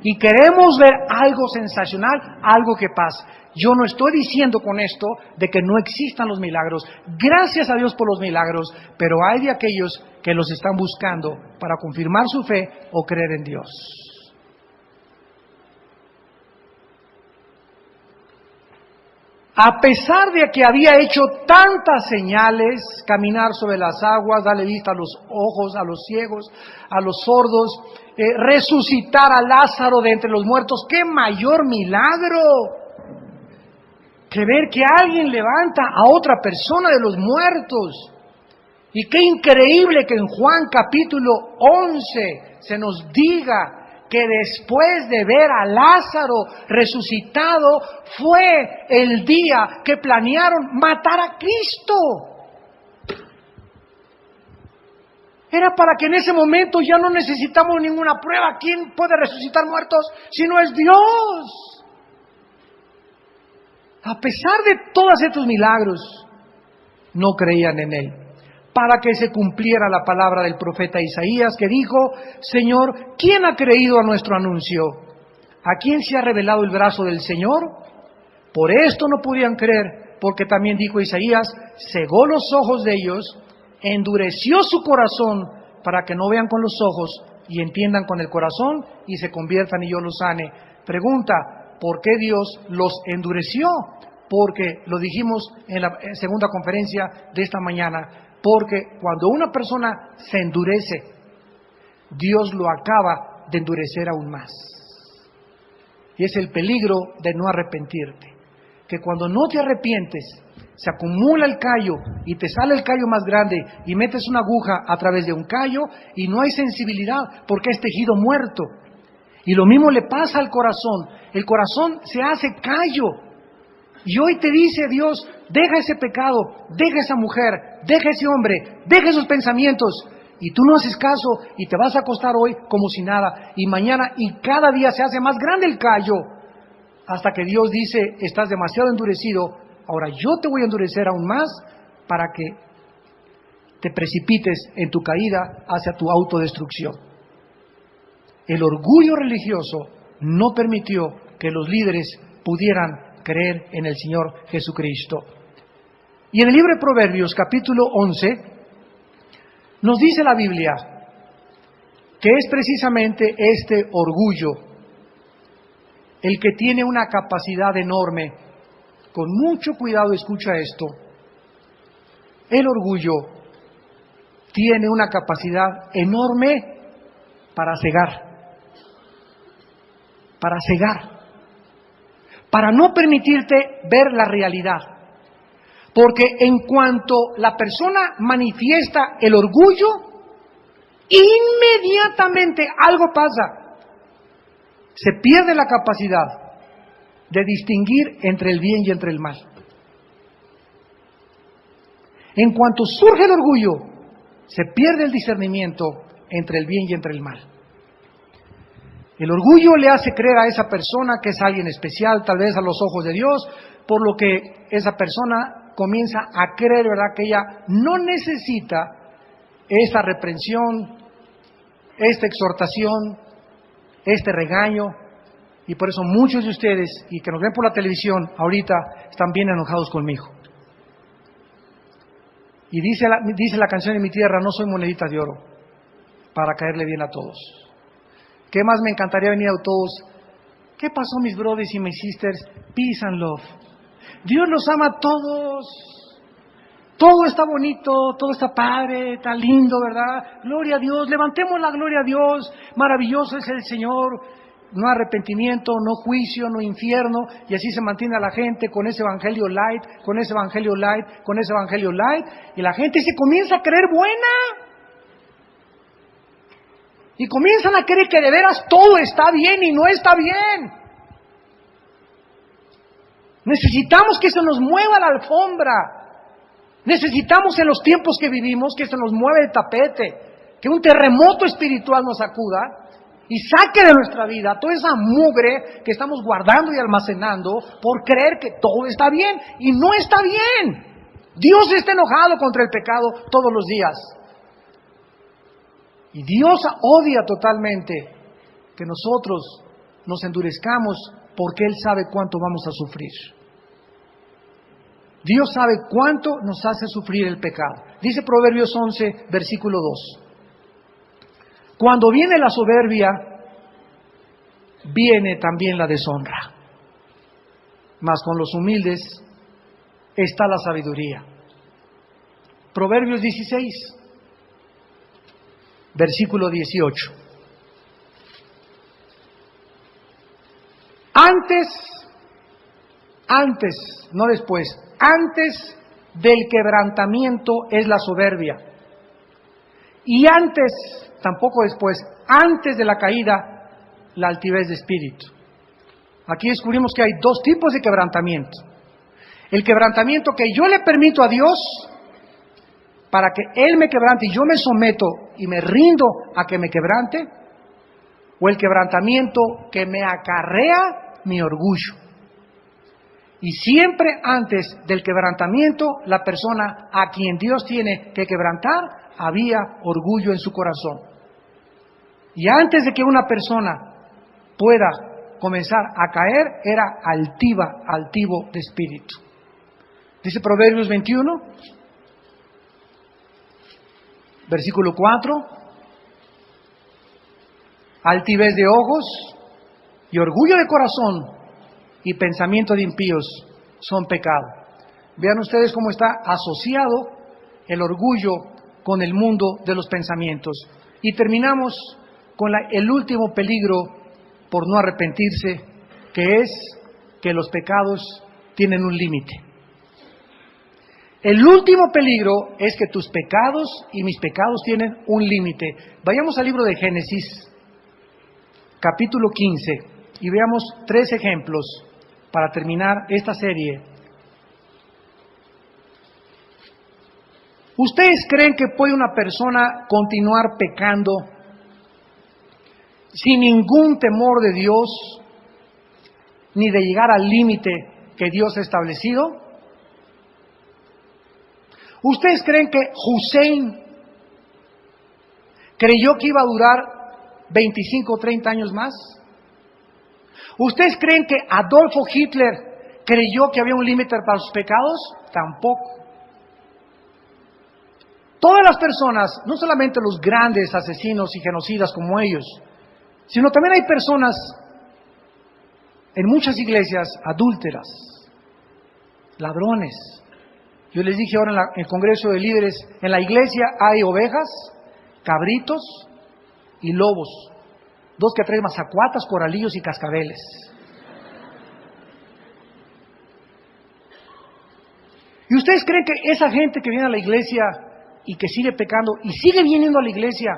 Y queremos ver algo sensacional, algo que pasa. Yo no estoy diciendo con esto de que no existan los milagros. Gracias a Dios por los milagros, pero hay de aquellos que los están buscando para confirmar su fe o creer en Dios. A pesar de que había hecho tantas señales, caminar sobre las aguas, darle vista a los ojos, a los ciegos, a los sordos, resucitar a Lázaro de entre los muertos, ¡qué mayor milagro! Que ver que alguien levanta a otra persona de los muertos. Y qué increíble que en Juan capítulo 11 se nos diga que después de ver a Lázaro resucitado, fue el día que planearon matar a Cristo. Era para que en ese momento ya no necesitamos ninguna prueba. ¿Quién puede resucitar muertos si no es Dios? A pesar de todos estos milagros, no creían en Él. Para que se cumpliera la palabra del profeta Isaías que dijo, Señor, ¿quién ha creído a nuestro anuncio? ¿A quién se ha revelado el brazo del Señor? Por esto no podían creer, porque también dijo Isaías, cegó los ojos de ellos, endureció su corazón para que no vean con los ojos y entiendan con el corazón y se conviertan y yo los sane. Pregunta, ¿por qué Dios los endureció? Porque lo dijimos en la segunda conferencia de esta mañana. Porque cuando una persona se endurece, Dios lo acaba de endurecer aún más. Y es el peligro de no arrepentirte. Que cuando no te arrepientes, se acumula el callo y te sale el callo más grande y metes una aguja a través de un callo y no hay sensibilidad porque es tejido muerto. Y lo mismo le pasa al corazón. El corazón se hace callo. Y hoy te dice Dios, deja ese pecado, deja esa mujer, deja ese hombre, deja esos pensamientos. Y tú no haces caso y te vas a acostar hoy como si nada. Y mañana y cada día se hace más grande el callo. Hasta que Dios dice, estás demasiado endurecido, ahora yo te voy a endurecer aún más para que te precipites en tu caída hacia tu autodestrucción. El orgullo religioso no permitió que los líderes pudieran creer en el Señor Jesucristo. Y en el libro de Proverbios, capítulo 11, nos dice la Biblia que es precisamente este orgullo el que tiene una capacidad enorme. Con mucho cuidado escucha esto. El orgullo tiene una capacidad enorme para cegar. Para cegar. Para no permitirte ver la realidad, Porque en cuanto la persona manifiesta el orgullo, inmediatamente algo pasa. Se pierde la capacidad de distinguir entre el bien y entre el mal. En cuanto surge el orgullo, se pierde el discernimiento entre el bien y entre el mal. El orgullo le hace creer a esa persona que es alguien especial, tal vez a los ojos de Dios, por lo que esa persona comienza a creer, ¿verdad?, que ella no necesita esta reprensión, esta exhortación, este regaño, y por eso muchos de ustedes, y que nos ven por la televisión ahorita, están bien enojados conmigo. Y dice la canción de mi tierra, no soy monedita de oro para caerle bien a todos. ¿Qué más me encantaría venir a todos? ¿Qué pasó, mis brothers y mis sisters? Peace and love. Dios los ama a todos. Todo está bonito, todo está padre, está lindo, ¿verdad? Gloria a Dios, levantemos la gloria a Dios. Maravilloso es el Señor. No arrepentimiento, no juicio, no infierno. Y así se mantiene a la gente con ese evangelio light, con ese evangelio light, con ese evangelio light. Y la gente se comienza a creer buena. Y comienzan a creer que de veras todo está bien y no está bien. Necesitamos que se nos mueva la alfombra. Necesitamos en los tiempos que vivimos que se nos mueva el tapete. Que un terremoto espiritual nos sacuda y saque de nuestra vida toda esa mugre que estamos guardando y almacenando por creer que todo está bien. Y no está bien. Dios está enojado contra el pecado todos los días. Y Dios odia totalmente que nosotros nos endurezcamos porque Él sabe cuánto vamos a sufrir. Dios sabe cuánto nos hace sufrir el pecado. Dice Proverbios 11, versículo 2. Cuando viene la soberbia, viene también la deshonra. Mas con los humildes está la sabiduría. Proverbios 16. Versículo 18. Antes, no después, antes del quebrantamiento es la soberbia. Y antes, tampoco después, antes de la caída, la altivez de espíritu. Aquí descubrimos que hay dos tipos de quebrantamiento. El quebrantamiento que yo le permito a Dios para que Él me quebrante y yo me someto y me rindo a que me quebrante, o el quebrantamiento que me acarrea mi orgullo. Y siempre antes del quebrantamiento, la persona a quien Dios tiene que quebrantar, había orgullo en su corazón. Y antes de que una persona pueda comenzar a caer, era altivo de espíritu. Dice Proverbios 21, versículo 4, altivez de ojos y orgullo de corazón y pensamiento de impíos son pecado. Vean ustedes cómo está asociado el orgullo con el mundo de los pensamientos. Y terminamos con el último peligro por no arrepentirse, que es que los pecados tienen un límite. El último peligro es que tus pecados y mis pecados tienen un límite. Vayamos al libro de Génesis, capítulo 15, y veamos 3 ejemplos para terminar esta serie. ¿Ustedes creen que puede una persona continuar pecando sin ningún temor de Dios, ni de llegar al límite que Dios ha establecido? ¿Ustedes creen que Hussein creyó que iba a durar 25 o 30 años más? ¿Ustedes creen que Adolfo Hitler creyó que había un límite para sus pecados? Tampoco. Todas las personas, no solamente los grandes asesinos y genocidas como ellos, sino también hay personas en muchas iglesias adúlteras, ladrones. Yo les dije ahora en el Congreso de Líderes, en la iglesia hay ovejas, cabritos y lobos. 2 que 3 mazacuatas, coralillos y cascabeles. ¿Y ustedes creen que esa gente que viene a la iglesia y que sigue pecando y sigue viniendo a la iglesia,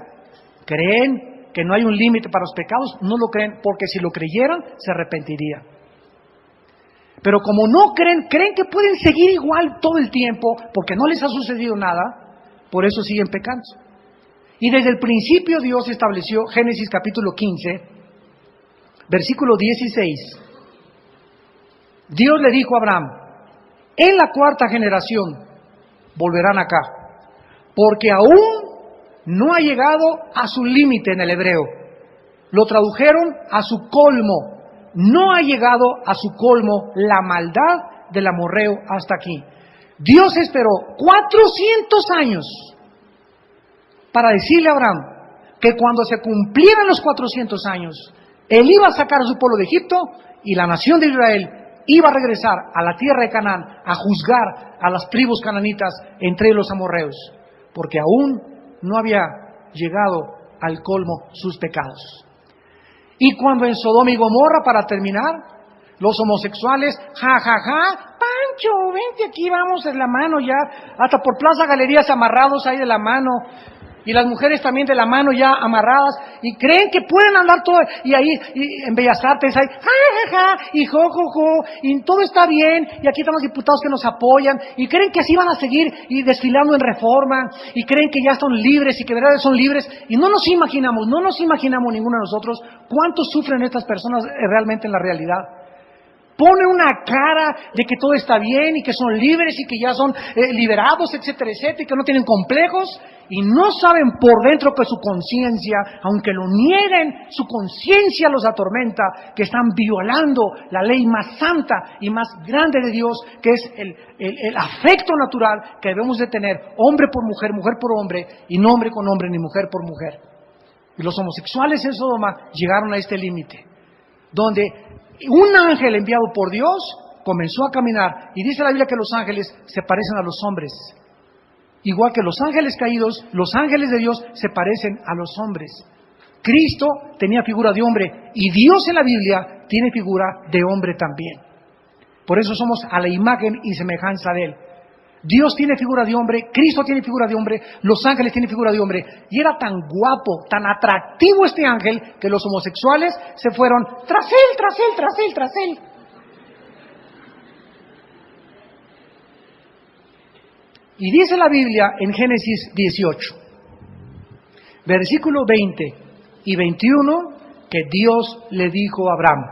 creen que no hay un límite para los pecados? No lo creen, porque si lo creyeran, se arrepentirían. Pero como no creen, creen que pueden seguir igual todo el tiempo, porque no les ha sucedido nada, por eso siguen pecando. Y desde el principio Dios estableció, Génesis capítulo 15, versículo 16, Dios le dijo a Abraham: en la cuarta generación volverán acá, porque aún no ha llegado a su límite en el hebreo. Lo tradujeron a su colmo. No ha llegado a su colmo la maldad del amorreo hasta aquí. Dios esperó 400 años para decirle a Abraham que cuando se cumplieran los 400 años, él iba a sacar a su pueblo de Egipto y la nación de Israel iba a regresar a la tierra de Canaán a juzgar a las tribus cananitas entre los amorreos, porque aún no había llegado al colmo sus pecados. Y cuando en Sodoma y Gomorra, para terminar, los homosexuales, Pancho, vente aquí, vamos en la mano ya, hasta por Plaza Galerías amarrados ahí de la mano, y las mujeres también de la mano ya amarradas, y creen que pueden andar todo, y ahí y en Bellas Artes hay y y todo está bien, y aquí están los diputados que nos apoyan, y creen que así van a seguir y desfilando en Reforma, y creen que ya son libres y que de verdad son libres, y no nos imaginamos ninguno de nosotros cuánto sufren estas personas realmente en la realidad. Pone una cara de que todo está bien y que son libres y que ya son liberados, etcétera, etcétera, y que no tienen complejos, y no saben por dentro que su conciencia, aunque lo nieguen, su conciencia los atormenta, que están violando la ley más santa y más grande de Dios, que es el afecto natural que debemos de tener, hombre por mujer, mujer por hombre, y no hombre con hombre ni mujer por mujer. Y los homosexuales en Sodoma llegaron a este límite, donde un ángel enviado por Dios comenzó a caminar, y dice la Biblia que los ángeles se parecen a los hombres. Igual que los ángeles caídos, los ángeles de Dios se parecen a los hombres. Cristo tenía figura de hombre, y Dios en la Biblia tiene figura de hombre también. Por eso somos a la imagen y semejanza de Él. Dios tiene figura de hombre, Cristo tiene figura de hombre, los ángeles tienen figura de hombre. Y era tan guapo, tan atractivo este ángel, que los homosexuales se fueron tras él, tras él, tras él, tras él. Y dice la Biblia en Génesis 18, versículo 20 y 21, que Dios le dijo a Abraham: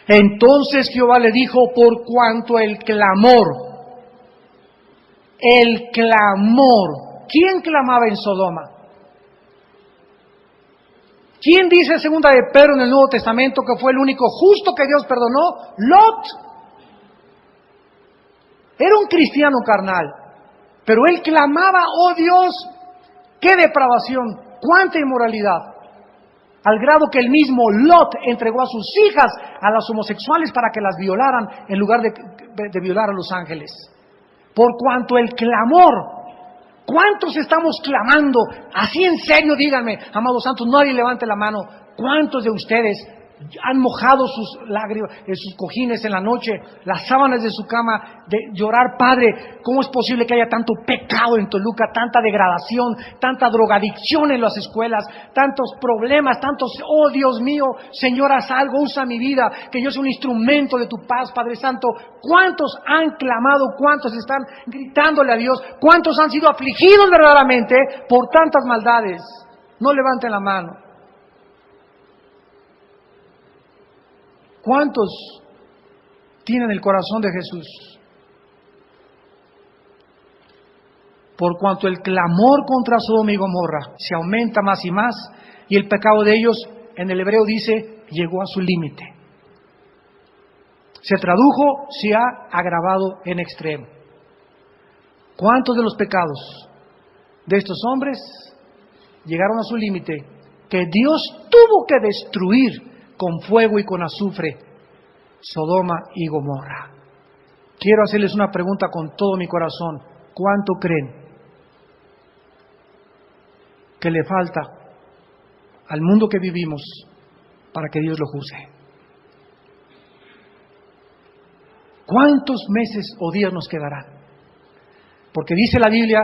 entonces Jehová le dijo, por cuanto el clamor, ¿quién clamaba en Sodoma? ¿Quién dice en segunda de Pedro en el Nuevo Testamento que fue el único justo que Dios perdonó? Lot. Era un cristiano carnal, pero él clamaba: oh Dios, qué depravación, cuánta inmoralidad, al grado que el mismo Lot entregó a sus hijas a las homosexuales para que las violaran en lugar de violar a los ángeles. Por cuanto el clamor, ¿cuántos estamos clamando? Así en serio, díganme, amados santos, nadie levante la mano. ¿Cuántos de ustedes han mojado sus lágrimas, sus cojines en la noche, las sábanas de su cama, de llorar? Padre, ¿cómo es posible que haya tanto pecado en Toluca, tanta degradación, tanta drogadicción en las escuelas, tantos problemas, oh Dios mío, Señor, haz algo, usa mi vida, que yo sea un instrumento de tu paz, Padre Santo? ¿Cuántos han clamado? ¿Cuántos están gritándole a Dios? ¿Cuántos han sido afligidos verdaderamente por tantas maldades? No levanten la mano. ¿Cuántos tienen el corazón de Jesús? Por cuanto el clamor contra Sodoma y Gomorra se aumenta más y más, y el pecado de ellos, en el hebreo dice, llegó a su límite. Se tradujo, se ha agravado en extremo. ¿Cuántos de los pecados de estos hombres llegaron a su límite que Dios tuvo que destruir con fuego y con azufre Sodoma y Gomorra? Quiero hacerles una pregunta con todo mi corazón. ¿Cuánto creen que le falta al mundo que vivimos para que Dios lo juzgue? ¿Cuántos meses o días nos quedarán? Porque dice la Biblia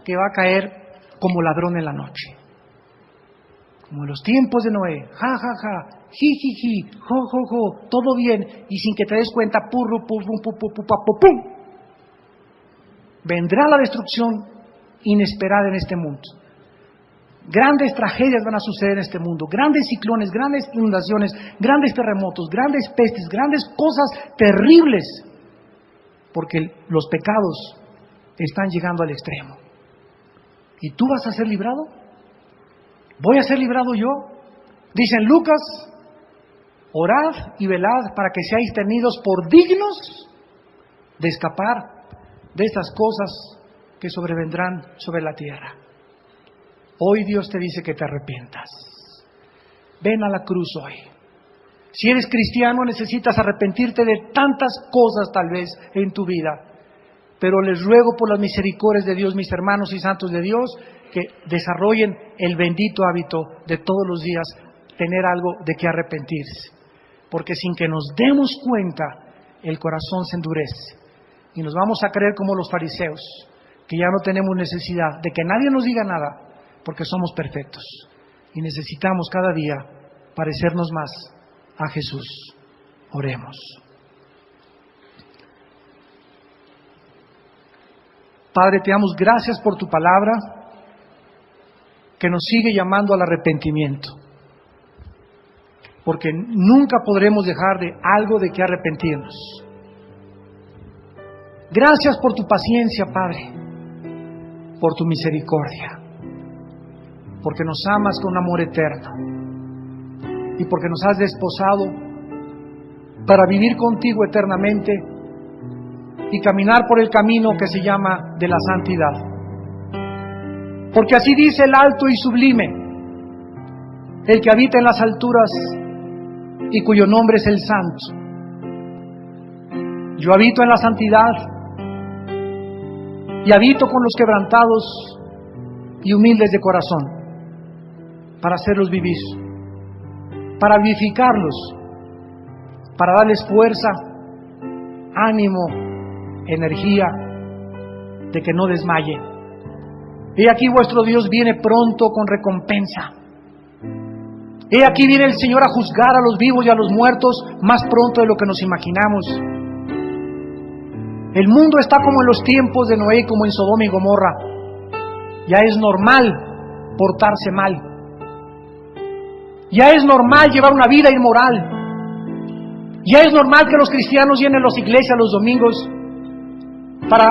que va a caer como ladrón en la noche. Como en los tiempos de Noé, ja, ja, ja, ji, ji, ji, jo, jo, jo, todo bien, y sin que te des cuenta, purru, pum, pum, pum, pum, pum, pum, pum. Vendrá la destrucción inesperada en este mundo. Grandes tragedias van a suceder en este mundo, grandes ciclones, grandes inundaciones, grandes terremotos, grandes pestes, grandes cosas terribles, porque los pecados están llegando al extremo. ¿Y tú vas a ser librado? ¿Voy a ser librado yo? Dice en Lucas, orad y velad para que seáis tenidos por dignos de escapar de estas cosas que sobrevendrán sobre la tierra. Hoy Dios te dice que te arrepientas. Ven a la cruz hoy. Si eres cristiano necesitas arrepentirte de tantas cosas tal vez en tu vida, pero les ruego por las misericordias de Dios, mis hermanos y santos de Dios, que desarrollen el bendito hábito de todos los días tener algo de que arrepentirse. Porque sin que nos demos cuenta, el corazón se endurece y nos vamos a creer como los fariseos, que ya no tenemos necesidad de que nadie nos diga nada, porque somos perfectos y necesitamos cada día parecernos más a Jesús. Oremos. Padre, te damos gracias por tu palabra, que nos sigue llamando al arrepentimiento, porque nunca podremos dejar de algo de que arrepentirnos. Gracias por tu paciencia, Padre, por tu misericordia, porque nos amas con un amor eterno y porque nos has desposado para vivir contigo eternamente y caminar por el camino que se llama de la santidad. Porque así dice el alto y sublime, el que habita en las alturas y cuyo nombre es el Santo. Yo habito en la santidad y habito con los quebrantados y humildes de corazón, para hacerlos vivir, para vivificarlos, para darles fuerza, ánimo, energía, de que no desmayen. He aquí vuestro Dios viene pronto con recompensa. He aquí viene el Señor a juzgar a los vivos y a los muertos más pronto de lo que nos imaginamos. El mundo está como en los tiempos de Noé, como en Sodoma y Gomorra. Ya es normal portarse mal. Ya es normal llevar una vida inmoral. Ya es normal que los cristianos llenen las iglesias los domingos para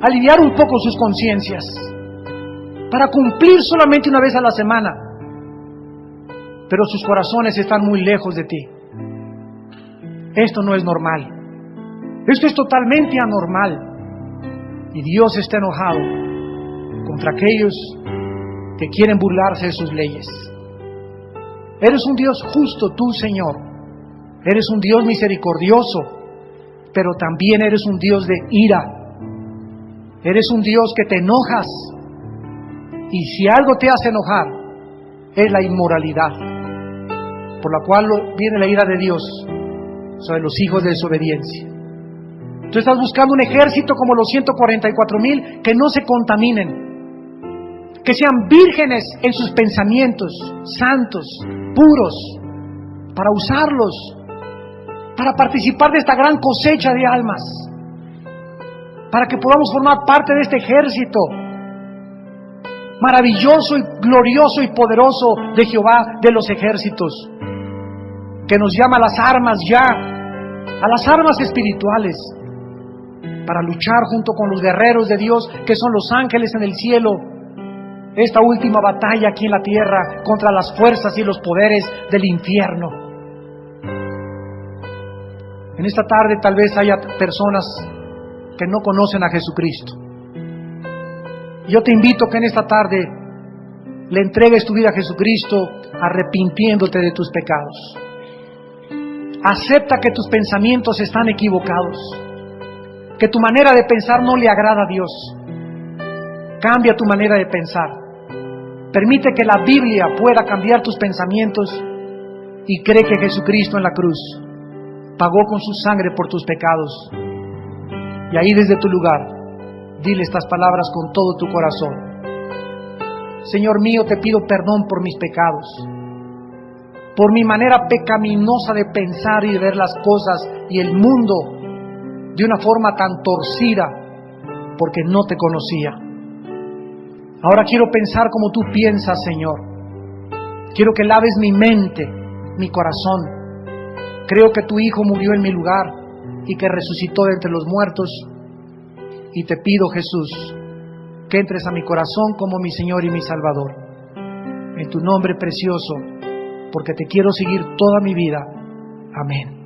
aliviar un poco sus conciencias, para cumplir solamente una vez a la semana, pero sus corazones están muy lejos de ti. Esto no es normal. Esto es totalmente anormal. Y Dios está enojado contra aquellos que quieren burlarse de sus leyes. Eres un Dios justo tú, Señor. Eres un Dios misericordioso, pero también eres un Dios de ira. Eres un Dios que te enojas, y si algo te hace enojar es la inmoralidad, por la cual viene la ira de Dios sobre los hijos de desobediencia. Tú estás buscando un ejército como los 144,000 que no se contaminen, que sean vírgenes en sus pensamientos, santos, puros, para usarlos, para participar de esta gran cosecha de almas, para que podamos formar parte de este ejército maravilloso y glorioso y poderoso de Jehová de los ejércitos, que nos llama a las armas ya, a las armas espirituales, para luchar junto con los guerreros de Dios, que son los ángeles en el cielo, esta última batalla aquí en la tierra contra las fuerzas y los poderes del infierno. En esta tarde tal vez haya personas que no conocen a Jesucristo. Yo te invito que en esta tarde le entregues tu vida a Jesucristo, arrepintiéndote de tus pecados. Acepta que tus pensamientos están equivocados, que tu manera de pensar no le agrada a Dios. Cambia tu manera de pensar. Permite que la Biblia pueda cambiar tus pensamientos y cree que Jesucristo en la cruz pagó con su sangre por tus pecados. Y ahí desde tu lugar Dile estas palabras con todo tu corazón. Señor mío, te pido perdón por mis pecados, por mi manera pecaminosa de pensar y de ver las cosas y el mundo de una forma tan torcida, porque no te conocía. Ahora quiero pensar como tú piensas, Señor. Quiero que laves mi mente, mi corazón. Creo que tu Hijo murió en mi lugar y que resucitó de entre los muertos. Y te pido, Jesús, que entres a mi corazón como mi Señor y mi Salvador. En tu nombre precioso, porque te quiero seguir toda mi vida. Amén.